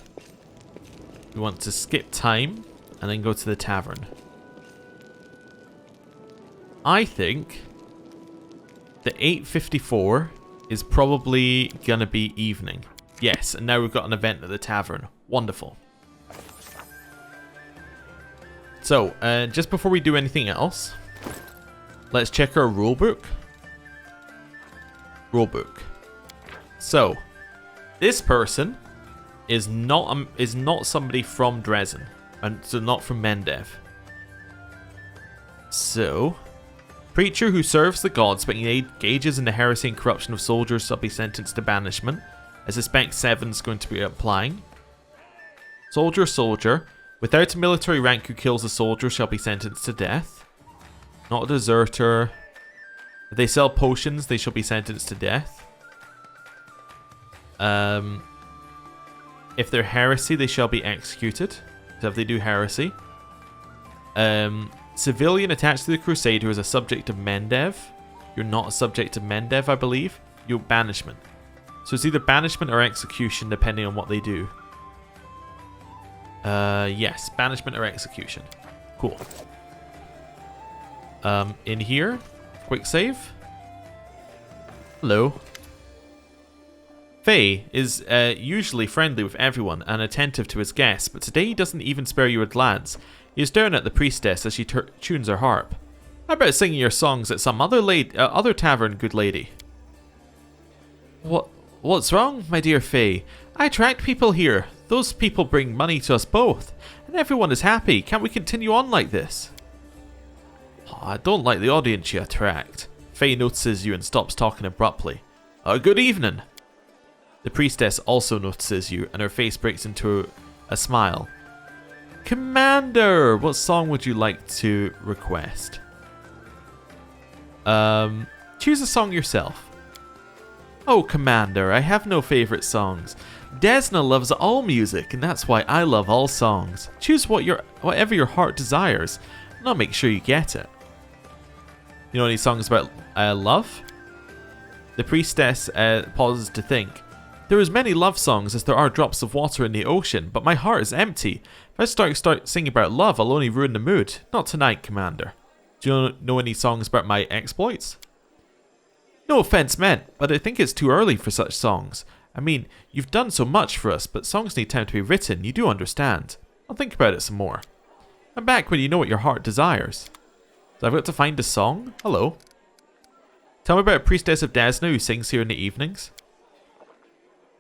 We want to skip time and then go to the tavern. I think the 8:54 is probably gonna be evening. Yes, and now we've got an event at the tavern. Wonderful. So, just before we do anything else, let's check our rulebook. Rulebook. So, this person is not somebody from Dresden, and so not from Mendev. So, preacher who serves the gods but engages in the heresy and corruption of soldiers shall be sentenced to banishment. I suspect 7's going to be applying. Soldier, without a military rank who kills a soldier shall be sentenced to death. Not a deserter. If they sell potions, they shall be sentenced to death. If they're heresy, they shall be executed. So if they do heresy. Civilian attached to the crusade who is a subject of Mendev. You're not a subject of Mendev, I believe. You're banishment. So it's either banishment or execution, depending on what they do. Yes, banishment or execution. Cool. In here, quick save. Hello. Faye is usually friendly with everyone and attentive to his guests, but today he doesn't even spare you a glance. He is staring at the priestess as she tunes her harp. How about singing your songs at some other tavern, good lady? What's wrong, my dear Faye? I attract people here. Those people bring money to us both, and everyone is happy. Can't we continue on like this? Oh, I don't like the audience you attract. Faye notices you and stops talking abruptly. Good evening. The priestess also notices you, and her face breaks into a smile. Commander, what song would you like to request? Choose a song yourself. Oh, Commander, I have no favorite songs. Desna loves all music, and that's why I love all songs. Choose whatever your heart desires, and I'll make sure you get it. You know any songs about love? The priestess pauses to think. There are as many love songs as there are drops of water in the ocean, but my heart is empty. If I start singing about love, I'll only ruin the mood. Not tonight, Commander. Do you know any songs about my exploits? No offense meant, but I think it's too early for such songs. I mean, you've done so much for us, but songs need time to be written, you do understand. I'll think about it some more. I'm back when you know what your heart desires. So I've got to find a song? Hello. Tell me about a priestess of Desna who sings here in the evenings.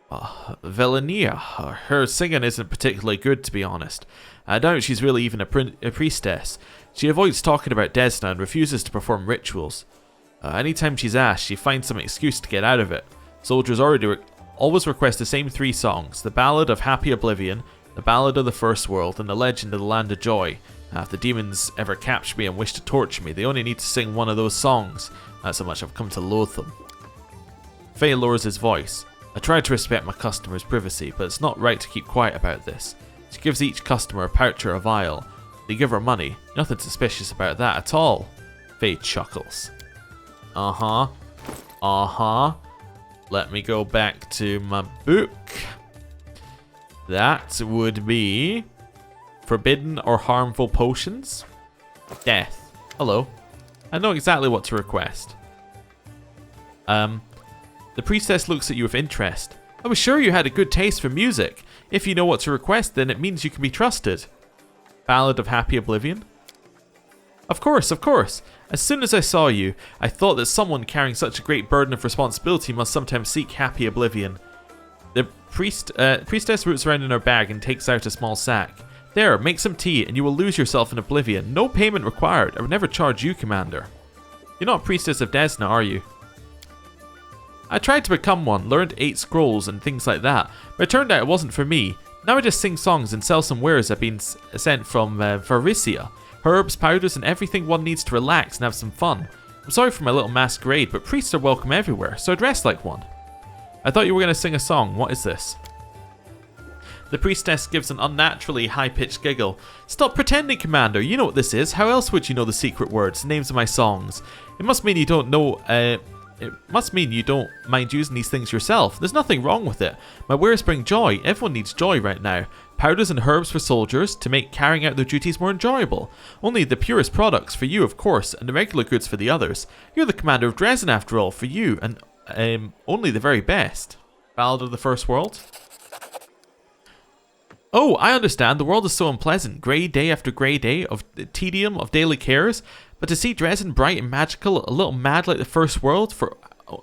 Velania. Her singing isn't particularly good, to be honest. I doubt she's really even a priestess. She avoids talking about Desna and refuses to perform rituals. Anytime she's asked, she finds some excuse to get out of it. Soldiers always request the same 3 songs: the Ballad of Happy Oblivion, the Ballad of the First World, and the Legend of the Land of Joy. If the demons ever capture me and wish to torture me, they only need to sing one of those songs. That's how much I've come to loathe them. Faye lowers his voice. I try to respect my customers' privacy, but it's not right to keep quiet about this. She gives each customer a pouch or a vial. They give her money. Nothing suspicious about that at all. Faye chuckles. Let me go back to my book. That would be forbidden or harmful potions. Death. Hello. I know exactly what to request. The priestess looks at you with interest. I was sure you had a good taste for music. If you know what to request, then it means you can be trusted. Ballad of Happy Oblivion? Of course, of course. As soon as I saw you, I thought that someone carrying such a great burden of responsibility must sometimes seek happy oblivion. The priestess roots around in her bag and takes out a small sack. There, make some tea and you will lose yourself in oblivion. No payment required. I would never charge you, Commander. You're not priestess of Desna, are you? I tried to become one, learned 8 scrolls and things like that, but it turned out it wasn't for me. Now I just sing songs and sell some wares I've been sent from Varisia. Herbs, powders, and everything one needs to relax and have some fun. I'm sorry for my little masquerade, but priests are welcome everywhere, so I dress like one. I thought you were going to sing a song. What is this? The priestess gives an unnaturally high-pitched giggle. Stop pretending, Commander. You know what this is. How else would you know the secret words, names of my songs? It must mean you don't know... It must mean you don't mind using these things yourself. There's nothing wrong with it. My wares bring joy. Everyone needs joy right now. Powders and herbs for soldiers to make carrying out their duties more enjoyable. Only the purest products for you, of course, and the regular goods for the others. You're the commander of Dresden after all, for you, and only the very best. Ballad of the First World. Oh, I understand. The world is so unpleasant. Grey day after grey day of tedium of daily cares. But to see Dresden bright and magical, a little mad like the First World for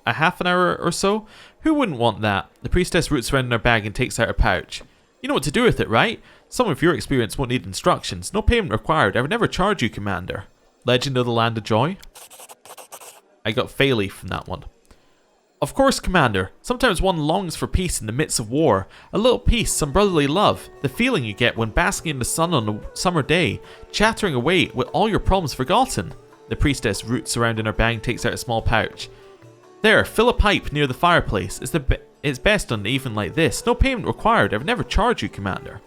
a half an hour or so, who wouldn't want that? The priestess roots around in her bag and takes out a pouch. You know what to do with it, right? Some of your experience won't need instructions. No payment required. I would never charge you, Commander. Legend of the Land of Joy. I got Phaley from that one. Of course, Commander. Sometimes one longs for peace in the midst of war. A little peace, some brotherly love. The feeling you get when basking in the sun on a summer day, chattering away with all your problems forgotten. The priestess roots around in her bag and takes out a small pouch. There, fill a pipe near the fireplace. It's best done even like this. No payment required. I would never charge you, Commander.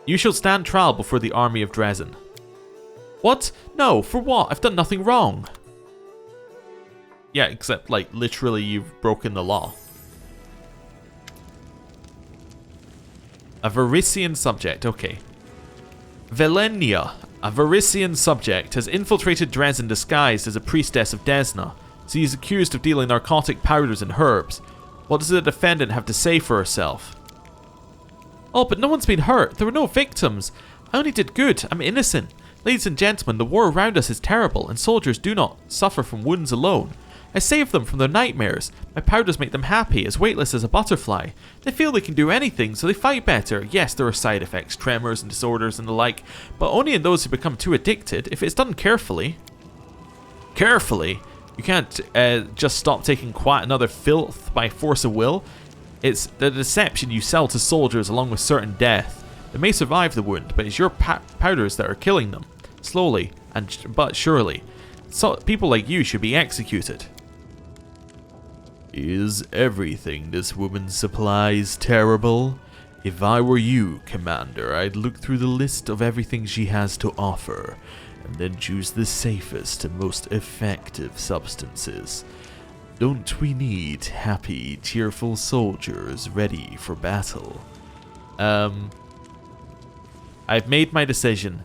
You shall stand trial before the army of Dresden. What? No, for what? I've done nothing wrong. Yeah, except, like, literally you've broken the law. A Varisian subject, okay. Velenia, a Varisian subject, has infiltrated Dresden disguised as a priestess of Desna. She is accused of dealing narcotic powders and herbs. What does the defendant have to say for herself? Oh, but no one's been hurt. There were no victims. I only did good. I'm innocent. Ladies and gentlemen, the war around us is terrible, and soldiers do not suffer from wounds alone. I save them from their nightmares. My powders make them happy, as weightless as a butterfly. They feel they can do anything, so they fight better. Yes, there are side effects, tremors and disorders and the like, but only in those who become too addicted, if it's done carefully. Carefully? You can't just stop taking quite another filth by force of will. It's the deception you sell to soldiers along with certain death. They may survive the wound, but it's your powders that are killing them. Slowly, but surely. So people like you should be executed. Is everything this woman supplies terrible? If I were you, Commander, I'd look through the list of everything she has to offer, and then choose the safest and most effective substances. Don't we need happy, cheerful soldiers ready for battle? I've made my decision.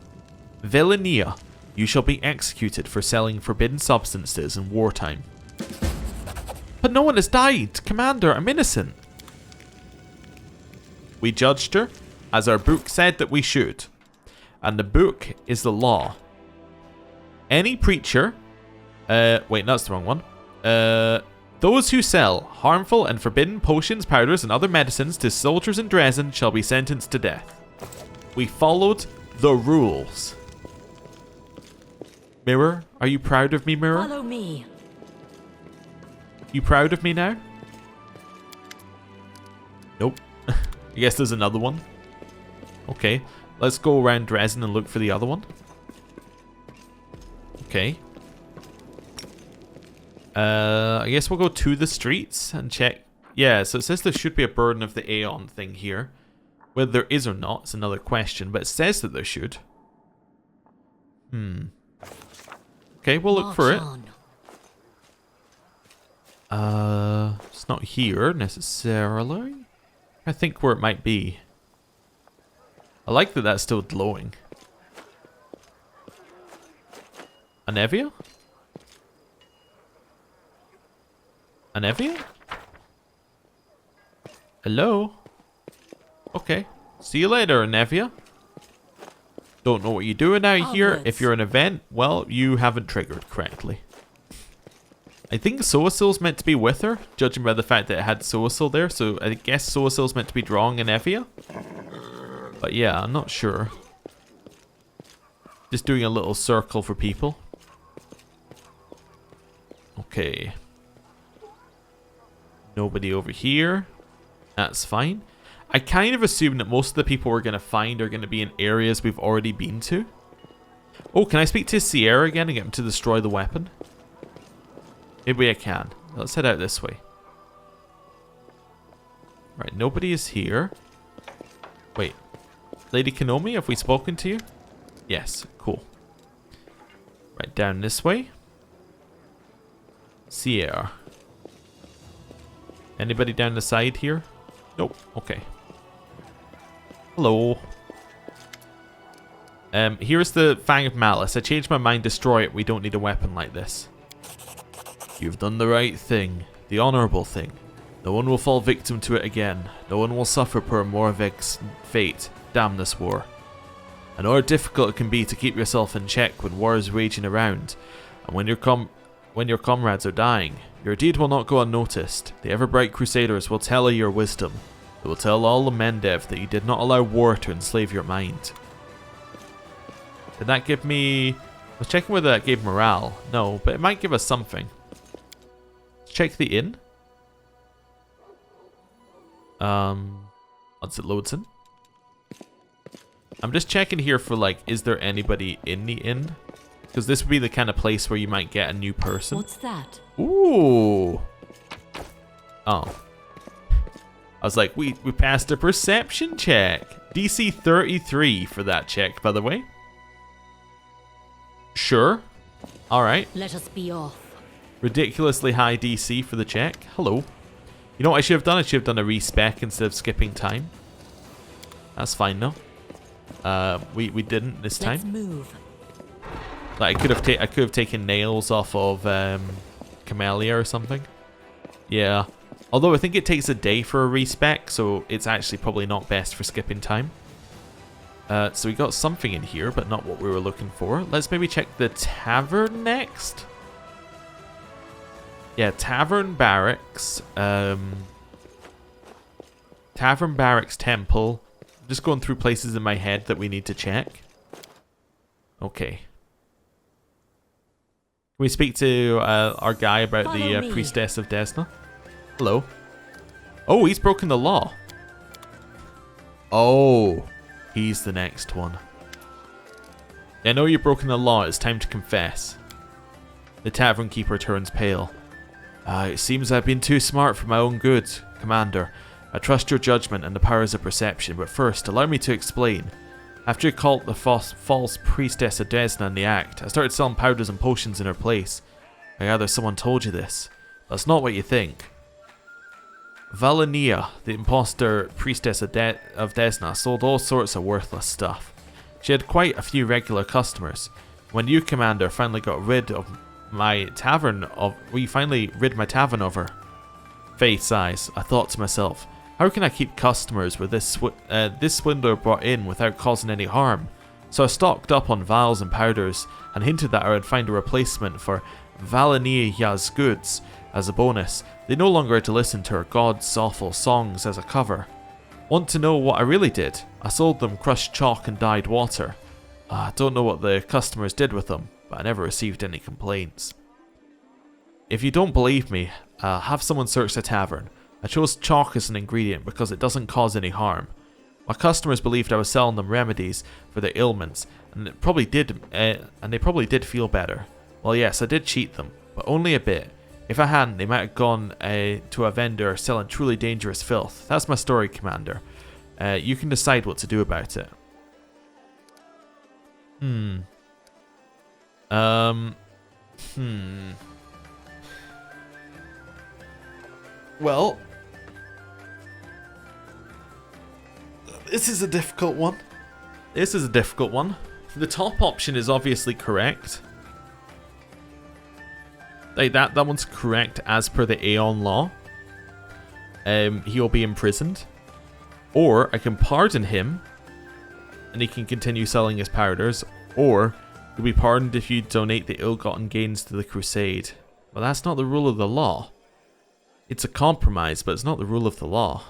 Velenia, you shall be executed for selling forbidden substances in wartime. But no one has died! Commander, I'm innocent! We judged her, as our book said that we should. And the book is the law. Any preacher... wait, that's the wrong one. Those who sell harmful and forbidden potions, powders, and other medicines to soldiers in Dresden shall be sentenced to death. We followed the rules. Mirror, are you proud of me, Mirror? Follow me. You proud of me now? Nope. I guess there's another one. Okay, let's go around Dresden and look for the other one. Okay. I guess we'll go to the streets and check. Yeah, so it says there should be a Burden of the Aeon thing here. Whether there is or not is another question, but it says that there should. Okay, we'll look for it. It's not here necessarily. I think where it might be. I like that that's still glowing. Anevia? Anevia? Hello? Okay. See you later, Anevia. Don't know what you're doing out here. If you're an event, well, you haven't triggered correctly. I think Soasil's meant to be with her, judging by the fact that it had Soasil there, so I guess Soasil's meant to be drawing Anevia. But yeah, I'm not sure. Just doing a little circle for people. Okay. Nobody over here. That's fine. I kind of assume that most of the people we're going to find are going to be in areas we've already been to. Oh, can I speak to Sierra again and get him to destroy the weapon? Maybe I can. Let's head out this way. Right, nobody is here. Wait. Lady Kanomi, have we spoken to you? Yes, cool. Right, down this way. Sierra. Anybody down the side here? Nope, okay. Hello. Here's the Fang of Malice. I changed my mind, destroy it. We don't need a weapon like this. You've done the right thing. The honourable thing. No one will fall victim to it again. No one will suffer per Morvik's fate. Damn this war. I know how difficult it can be to keep yourself in check when war is raging around, and when your comrades are dying. Your deed will not go unnoticed. The ever-bright Crusaders will tell of your wisdom. They will tell all the Mendev that you did not allow war to enslave your mind. Did that give me... I was checking whether that gave morale. No, but it might give us something. Let's check the inn. Once it loads in. I'm just checking here for, like, is there anybody in the inn? Because this would be the kind of place where you might get a new person. What's that? Ooh. Oh. I was like, we passed a perception check. DC 33 for that check, by the way. Sure. Alright. Let us be off. Ridiculously high DC for the check. Hello. You know what I should have done? I should have done a respec instead of skipping time. That's fine though. We didn't this time. Let's move. Like I could have taken nails off of Camellia or something. Yeah. Although I think it takes a day for a respec, so it's actually probably not best for skipping time. So we got something in here, but not what we were looking for. Let's maybe check the tavern next. Yeah, Tavern Barracks. Tavern Barracks Temple. I'm just going through places in my head that we need to check. Okay. Can we speak to our guy about the Priestess of Desna? Hello. Oh, he's broken the law. Oh, he's the next one. I know you've broken the law. It's time to confess. The tavern keeper turns pale. It seems I've been too smart for my own good, Commander. I trust your judgment and the powers of perception, but first, allow me to explain. After you caught the false priestess of Desna in the act, I started selling powders and potions in her place. I gather someone told you this. That's not what you think. Valenia, the imposter priestess of Desna, sold all sorts of worthless stuff. She had quite a few regular customers. When you, Commander, finally got rid of my tavern of her. Faith sighs. I thought to myself, how can I keep customers with this swindler brought in without causing any harm? So I stocked up on vials and powders and hinted that I would find a replacement for Valenia's goods as a bonus. They no longer had to listen to her god's awful songs as a cover. Want to know what I really did? I sold them crushed chalk and dyed water. I don't know what the customers did with them, but I never received any complaints. If you don't believe me, have someone search the tavern. I chose chalk as an ingredient because it doesn't cause any harm. My customers believed I was selling them remedies for their ailments, and they probably did feel better. Well, yes, I did cheat them, but only a bit. If I hadn't, they might have gone to a vendor selling truly dangerous filth. That's my story, Commander. You can decide what to do about it. Well, this is a difficult one. The top option is obviously correct. Like that one's correct as per the Aeon law. He'll be imprisoned. Or I can pardon him and he can continue selling his powders. Or you'll be pardoned if you donate the ill-gotten gains to the crusade. Well, that's not the rule of the law. It's a compromise, but it's not the rule of the law.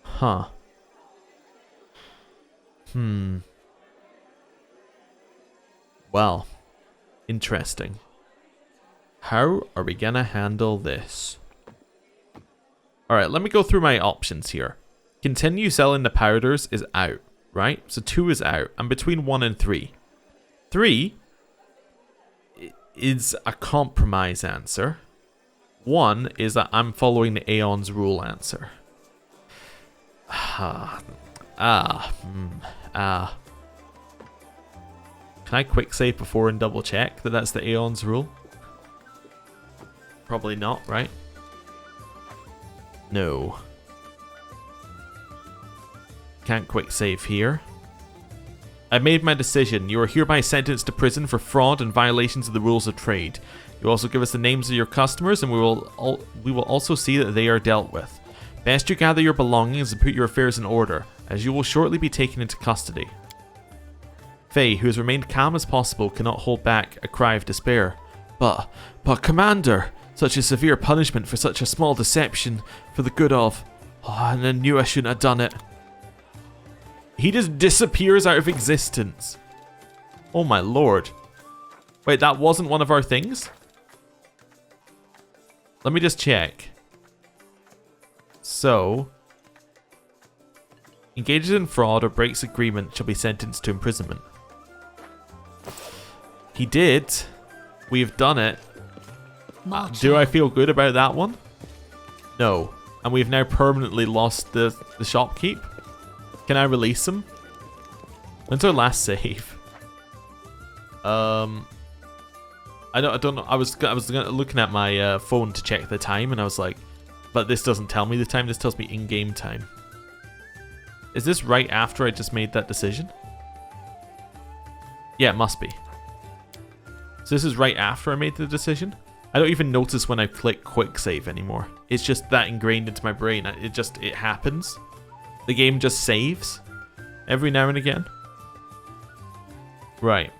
Huh. Well, interesting. How are we gonna handle this? Alright, let me go through my options here. Continue selling the powders is out, right? So 2 is out. I'm between 1 and 3. 3 is a compromise answer. One is that I'm following the Aeon's rule answer. Can I quick save before and double check that that's the Aeon's rule? Probably not, right? No. Can't quick save here. I made my decision. You are hereby sentenced to prison for fraud and violations of the rules of trade. You also give us the names of your customers, and we will also see that they are dealt with. Best you gather your belongings and put your affairs in order, as you will shortly be taken into custody. Faye, who has remained calm as possible, cannot hold back a cry of despair. But Commander, such a severe punishment for such a small deception for the good of... Oh, and I knew I shouldn't have done it. He just disappears out of existence. Oh my lord. Wait, that wasn't one of our things? Let me just check. So... engages in fraud or breaks agreement shall be sentenced to imprisonment. He did. We've done it. Do I feel good about that one? No. And we've now permanently lost the shopkeep. Can I release him? When's our last save? I don't know. I was looking at my phone to check the time, and I was like, but this doesn't tell me the time. This tells me in-game time. Is this right after I just made that decision? Yeah, it must be. So this is right after I made the decision? I don't even notice when I click quick save anymore. It's just that ingrained into my brain. It happens. The game just saves every now and again. Right.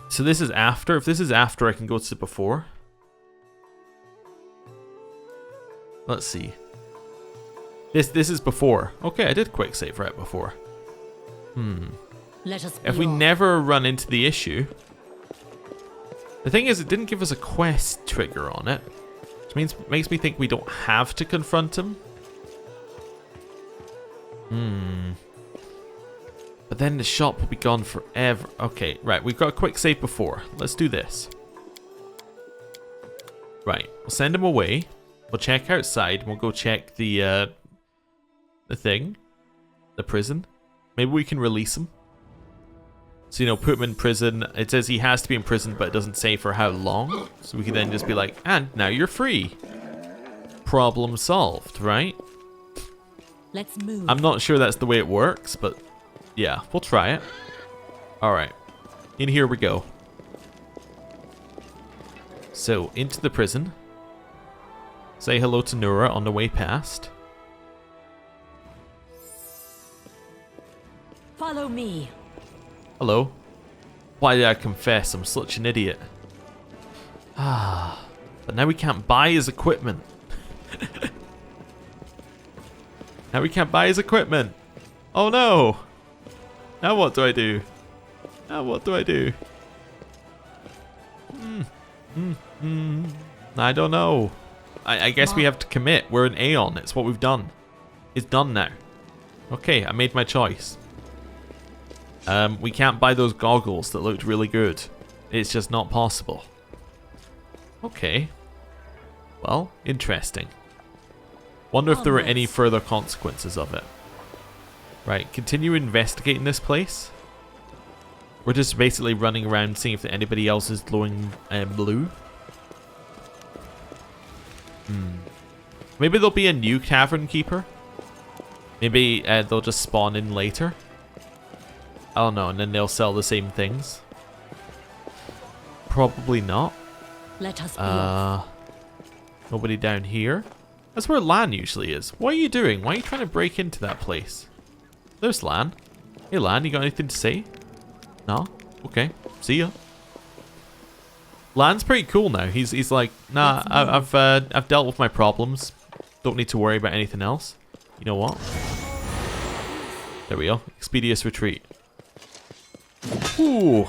So this is after. If this is after, I can go to before. Let's see. This is before. Okay, I did quick save right before. Let us If we never run into the issue... The thing is, it didn't give us a quest trigger on it. Which makes me think we don't have to confront him. But then the shop will be gone forever. Okay, right. We've got a quick save before. Let's do this. Right. We'll send him away. We'll check outside. We'll go check the thing. The prison. Maybe we can release him. So, put him in prison. It says he has to be in prison, but it doesn't say for how long. So we can then just be like, and now you're free. Problem solved, right? Let's move. I'm not sure that's the way it works, but yeah, we'll try it. Alright. In here we go. So, into the prison. Say hello to Nura on the way past. Follow me. Hello. Why did I confess? I'm such an idiot. But now we can't buy his equipment. Now we can't buy his equipment. Oh no. Now what do I do? Now what do I do? I don't know. I guess we have to commit. We're an Aeon. It's what we've done. It's done now. Okay, I made my choice. We can't buy those goggles that looked really good. It's just not possible. Okay. Well, interesting. Wonder if there were any further consequences of it. Right, continue investigating this place. We're just basically running around seeing if anybody else is glowing blue. Maybe there'll be a new cavern keeper. Maybe they'll just spawn in later. I don't know, and then they'll sell the same things. Probably not. Let us be off. Nobody down here. That's where Lan usually is. What are you doing? Why are you trying to break into that place? There's Lan. Hey Lan, you got anything to say? No? Okay. See ya. Lan's pretty cool now. He's like, nah, I've dealt with my problems. Don't need to worry about anything else. You know what? There we go. Expeditious retreat. Ooh.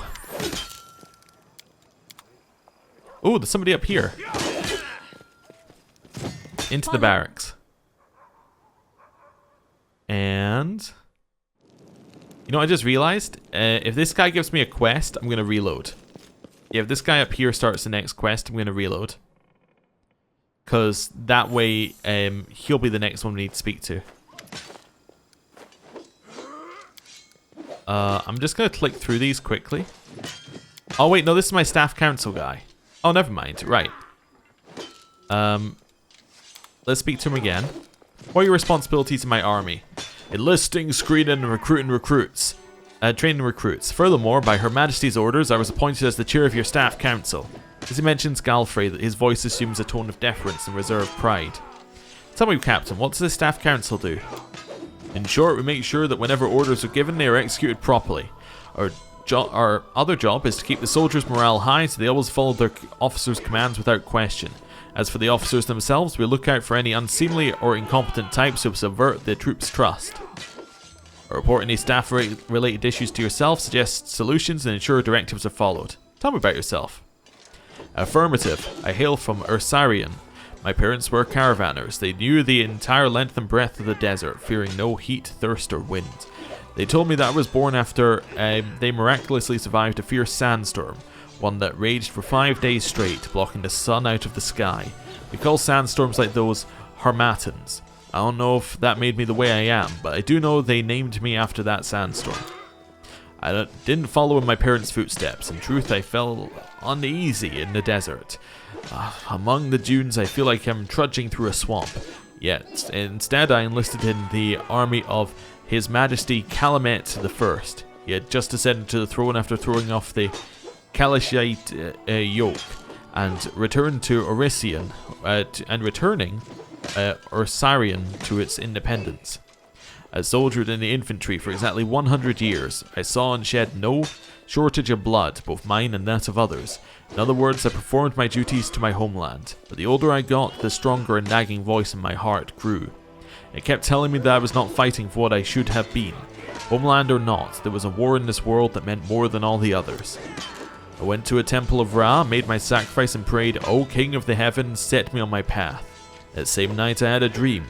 Oh, there's somebody up here. Into the barracks. And... You know what I just realized? If this guy gives me a quest, I'm going to reload. Yeah, if this guy up here starts the next quest, I'm going to reload. because that way he'll be the next one we need to speak to. I'm just going to click through these quickly. Oh wait, no, this is my staff council guy. Oh, never mind. Right. Let's speak to him again. What are your responsibilities in my army? Enlisting, screening, and recruiting recruits. Training recruits. Furthermore, by Her Majesty's orders, I was appointed as the chair of your staff council. As he mentions Galfrey, his voice assumes a tone of deference and reserved pride. Tell me, Captain, what does the staff council do? In short, we make sure that whenever orders are given, they are executed properly. Our other job is to keep the soldiers' morale high so they always follow their officers' commands without question. As for the officers themselves, we look out for any unseemly or incompetent types who subvert the troops' trust. Report any staff-related issues to yourself, suggest solutions, and ensure directives are followed. Tell me about yourself. Affirmative. I hail from Ursarion. My parents were caravanners. They knew the entire length and breadth of the desert, fearing no heat, thirst, or wind. They told me that I was born after they miraculously survived a fierce sandstorm, one that raged for 5 days straight, blocking the sun out of the sky. We call sandstorms like those harmattan's. I don't know if that made me the way I am, but I do know they named me after that sandstorm. I didn't follow in my parents' footsteps. In truth, I felt uneasy in the desert. Among the dunes, I feel like I'm trudging through a swamp. Yet, instead, I enlisted in the army of His Majesty Calumet I. He had just ascended to the throne after throwing off the Kalashite yoke, and returned to Orisian, returning Ursarion to its independence. I soldiered in the infantry for exactly 100 years. I saw and shed no shortage of blood, both mine and that of others. In other words, I performed my duties to my homeland. But the older I got, the stronger and nagging voice in my heart grew. It kept telling me that I was not fighting for what I should have been. Homeland or not, there was a war in this world that meant more than all the others. I went to a temple of Ra, made my sacrifice and prayed, "O King of the Heavens, set me on my path." That same night I had a dream.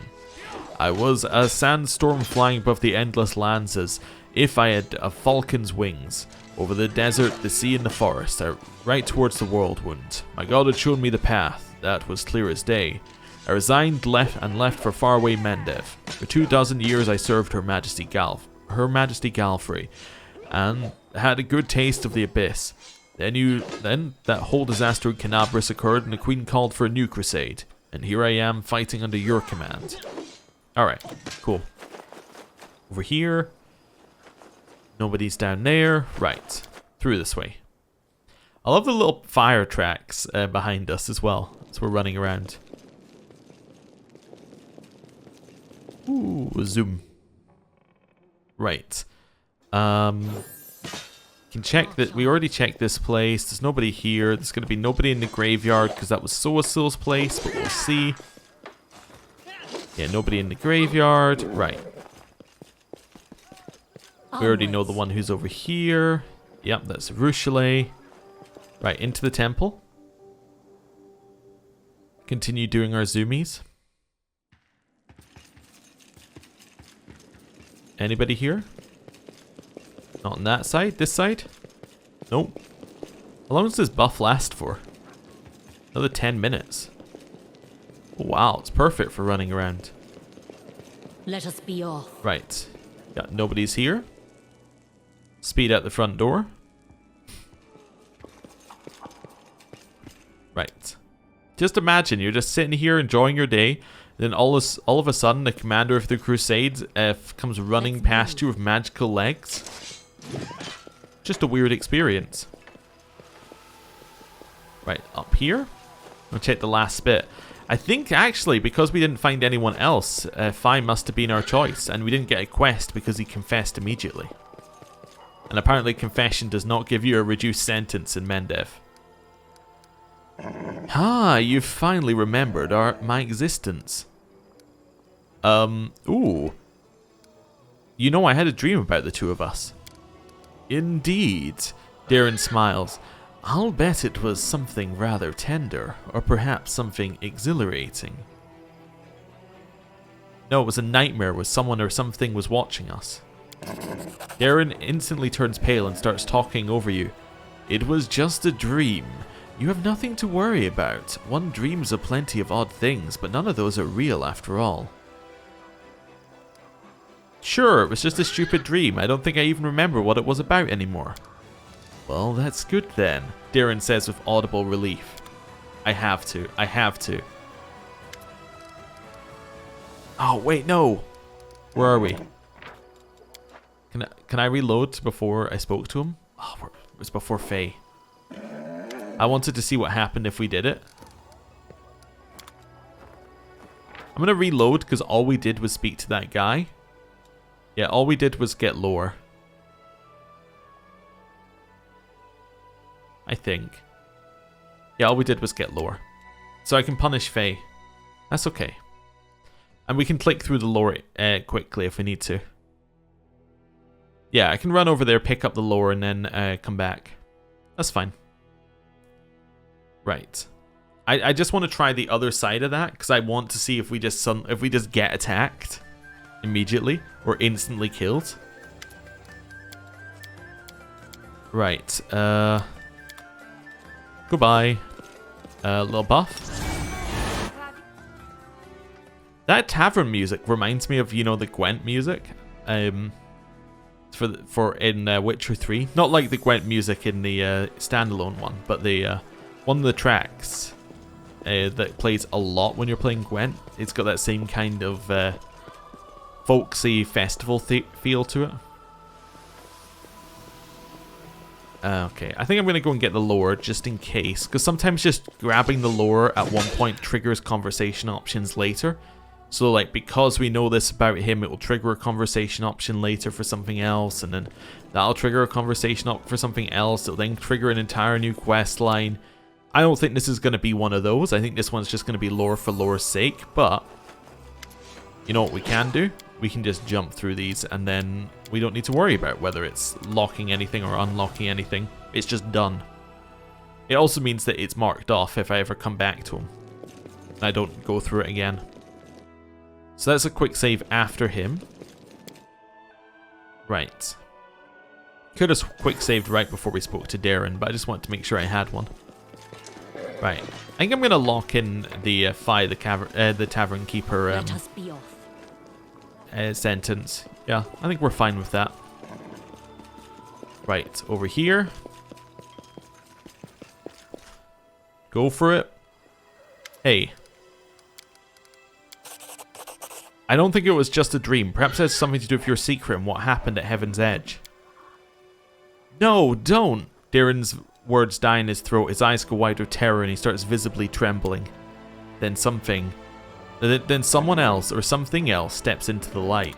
I was a sandstorm flying above the endless lands as if I had a falcon's wings. Over the desert, the sea and the forest, right towards the Worldwound. My god had shown me the path. That was clear as day. I resigned, left for faraway Mendev. For 24 years I served Her Majesty Galfrey, and had a good taste of the abyss. Then that whole disaster in Canabris occurred and the Queen called for a new crusade. And here I am fighting under your command. Alright, cool. Over here. Nobody's down there. Right, through this way. I love the little fire tracks behind us as well as we're running around. Ooh, zoom. Right. Can check that. We already checked this place. There's nobody here. There's going to be nobody in the graveyard because that was Soasil's place, but we'll see. Yeah, nobody in the graveyard. Right. We already know the one who's over here. Yep, that's Rushale. Right, into the temple. Continue doing our zoomies. Anybody here? Not on that side? This side? Nope. How long does this buff last for? Another 10 minutes. Oh, wow, it's perfect for running around. Let us be off. Right. Yeah, nobody's here. Speed out the front door. Right. Just imagine you're just sitting here enjoying your day. Then all of a sudden, the commander of the Crusades comes running past you with magical legs. Just a weird experience. Right, up here. I'll check the last bit. I think actually, because we didn't find anyone else, Fi must have been our choice, and we didn't get a quest because he confessed immediately. And apparently confession does not give you a reduced sentence in Mendev. Ah, you've finally remembered my existence. Ooh. You know, I had a dream about the two of us. Indeed. Darren smiles. I'll bet it was something rather tender, or perhaps something exhilarating. No, it was a nightmare where someone or something was watching us. Darren instantly turns pale and starts talking over you. It was just a dream. You have nothing to worry about. One dreams of plenty of odd things, but none of those are real after all. Sure, it was just a stupid dream. I don't think I even remember what it was about anymore. Well, that's good then, Darren says with audible relief. I have to. Oh, wait, no. Where are we? Can I reload before I spoke to him? Oh, it was before Faye. I wanted to see what happened if we did it. I'm going to reload because all we did was speak to that guy. Yeah, all we did was get lore. I think. Yeah, all we did was get lore. So I can punish Faye. That's okay. And we can click through the lore quickly if we need to. Yeah, I can run over there, pick up the lore, and then come back. That's fine. Right. I just want to try the other side of that, because I want to see if we just get attacked immediately or instantly killed. Right. Goodbye. Little buff. That tavern music reminds me of, you know, the Gwent music. For in Witcher 3. Not like the Gwent music in the standalone one, but the one of the tracks that plays a lot when you're playing Gwent. It's got that same kind of folksy festival feel to it. Okay, I think I'm going to go and get the lore just in case, because sometimes just grabbing the lore at one point triggers conversation options later. So like, because we know this about him, it will trigger a conversation option later for something else, and then that'll trigger a conversation for something else. It'll then trigger an entire new quest line. I don't think this is going to be one of those. I think this one's just going to be lore for lore's sake, but you know what we can do? We can just jump through these, and then we don't need to worry about whether it's locking anything or unlocking anything. It's just done. It also means that it's marked off if I ever come back to him. I don't go through it again. So that's a quick save after him. Right. Could have quick saved right before we spoke to Darren, but I just wanted to make sure I had one. Right. I think I'm going to lock in the the tavern keeper Let us be off. Sentence. Yeah, I think we're fine with that. Right, over here. Go for it. Hey. I don't think it was just a dream. Perhaps it has something to do with your secret and what happened at Heaven's Edge. No, don't. Darren's words die in his throat. His eyes go wide with terror and he starts visibly trembling. Then someone else or something else steps into the light.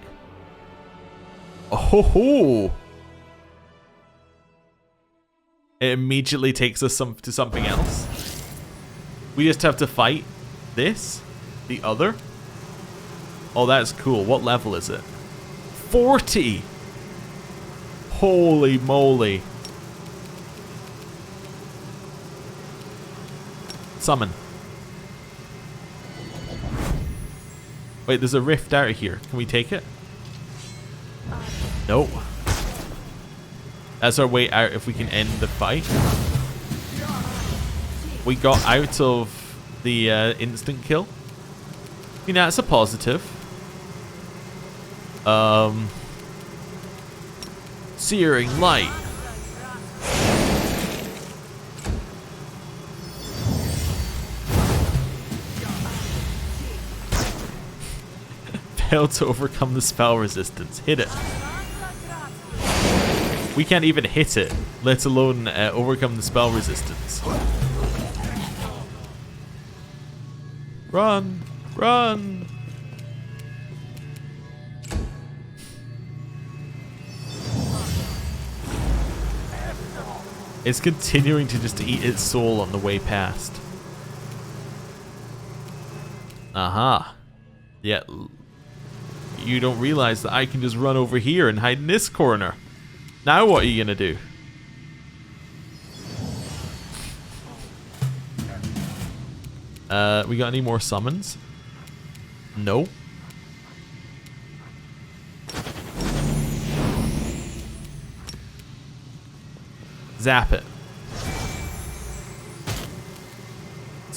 Oh ho ho! It immediately takes us to something else. We just have to fight this? The other? Oh, that's cool. What level is it? 40! Holy moly. Summon. Wait, there's a rift out of here. Can we take it? Nope. That's our way out if we can end the fight. We got out of the instant kill. I mean, that's a positive. Searing light. Failed to overcome the spell resistance. Hit it. We can't even hit it, let alone overcome the spell resistance. Run! Run! It's continuing to just eat its soul on the way past. Aha. Yeah. You don't realize that I can just run over here and hide in this corner. Now what are you gonna do? We got any more summons? No. Zap it.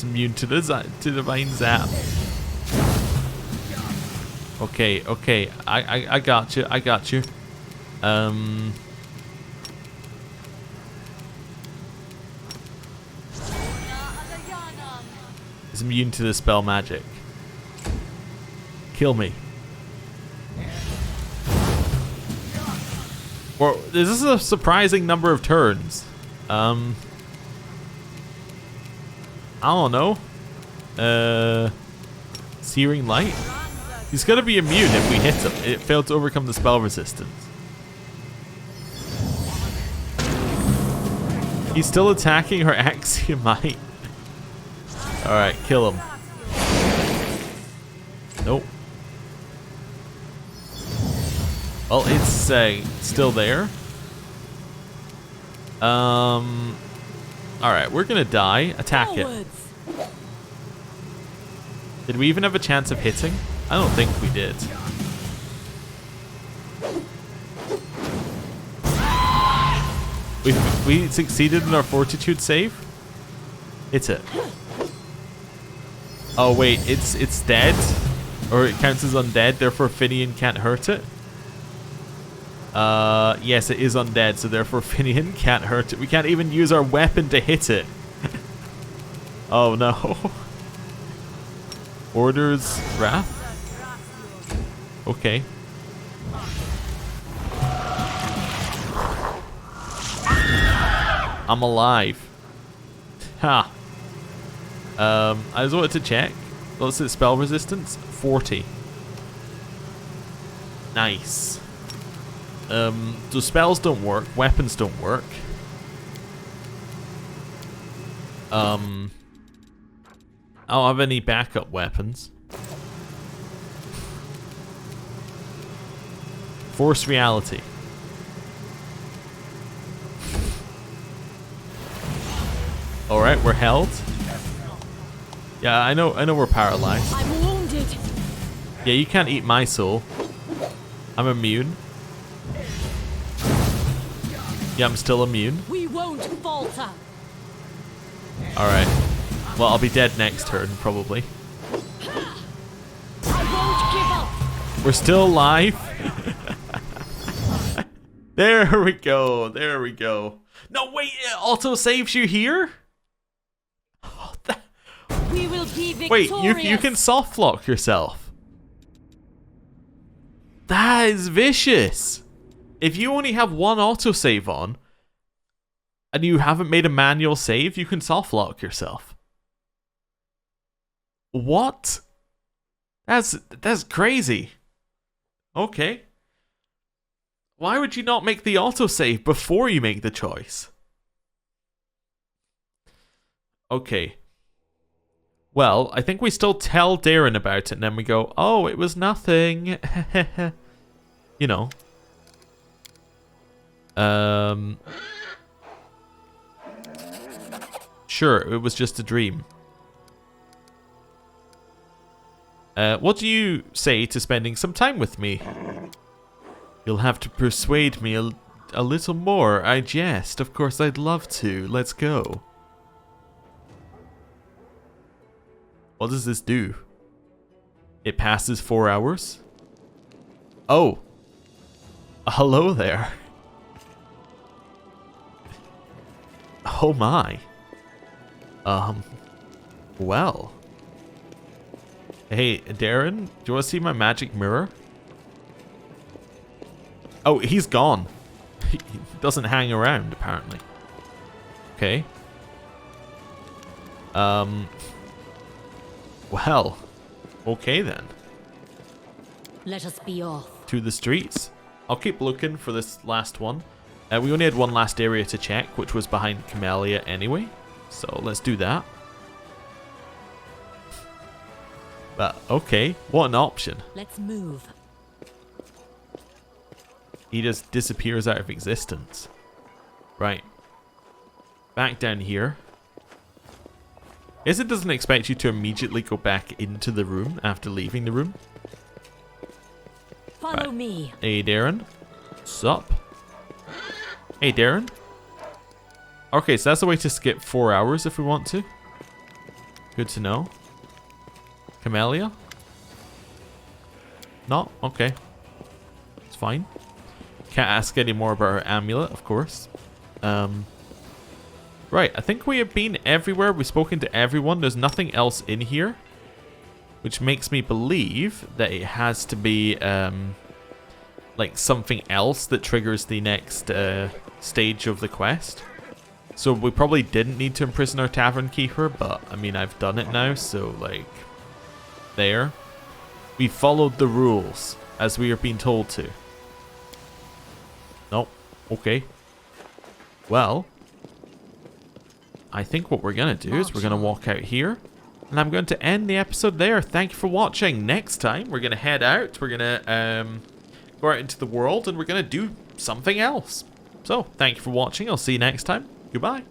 It's immune to the divine zap. Okay, okay. I got you. I got you. It's immune to the spell magic. Kill me. Or this is a surprising number of turns. I don't know. Searing Light? He's gonna be immune if we hit him. It failed to overcome the spell resistance. He's still attacking her Axiomite. Alright, kill him. Nope. Well, it's still there. Alright, we're gonna die. Attack it. Did we even have a chance of hitting? I don't think we did. We succeeded in our fortitude save? Hit it. Oh wait, it's dead? Or it counts as undead, therefore Finian can't hurt it? Yes, it is undead, so therefore Finian can't hurt it. We can't even use our weapon to hit it. Oh no. Orders Wrath? Okay. I'm alive. Ha. I just wanted to check. What's its spell resistance? 40. Nice. So spells don't work, weapons don't work. I don't have any backup weapons. Force reality. Alright, we're held. Yeah, I know we're paralyzed. I'm wounded. Yeah, you can't eat my soul. I'm immune. Yeah, I'm still immune. We won't falter. Alright. Well, I'll be dead next turn, probably. I won't give up. We're still alive. There we go. There we go. No, wait, it auto saves you here? Oh, We will be victorious. wait, you can soft lock yourself. That is vicious. If you only have one autosave on, and you haven't made a manual save, you can soft lock yourself. What? That's crazy. Okay. Why would you not make the autosave before you make the choice? Okay. Well, I think we still tell Darren about it, and then we go, oh, it was nothing. You know. Sure, it was just a dream. What do you say to spending some time with me? You'll have to persuade me a little more. I jest. Of course, I'd love to. Let's go. What does this do? It passes 4 hours? Oh. Hello there. Oh my. Well. Hey, Darren, do you want to see my magic mirror? Oh, he's gone. He doesn't hang around, apparently. Okay. Well. Okay, then. Let us be off. To the streets. I'll keep looking for this last one. We only had one last area to check, which was behind Camellia anyway. So let's do that. But, okay. What an option. Let's move. He just disappears out of existence. Right. Back down here. Guess it doesn't expect you to immediately go back into the room after leaving the room. Follow me. Hey, Darren. Sup? Hey, Darren. Okay, so that's a way to skip 4 hours if we want to. Good to know. Camellia? No? Okay. It's fine. Can't ask any more about our amulet, of course. Right, I think we have been everywhere. We've spoken to everyone. There's nothing else in here. Which makes me believe that it has to be, like, something else that triggers the next stage of the quest. So we probably didn't need to imprison our tavern keeper, but, I mean, I've done it now, so, like, there. We followed the rules, as we are being told to. Nope. Okay. Well, I think what we're going to do is we're going to walk out here. And I'm going to end the episode there. Thank you for watching. Next time, we're going to head out. We're going to go out into the world, and we're going to do something else. So, thank you for watching. I'll see you next time. Goodbye.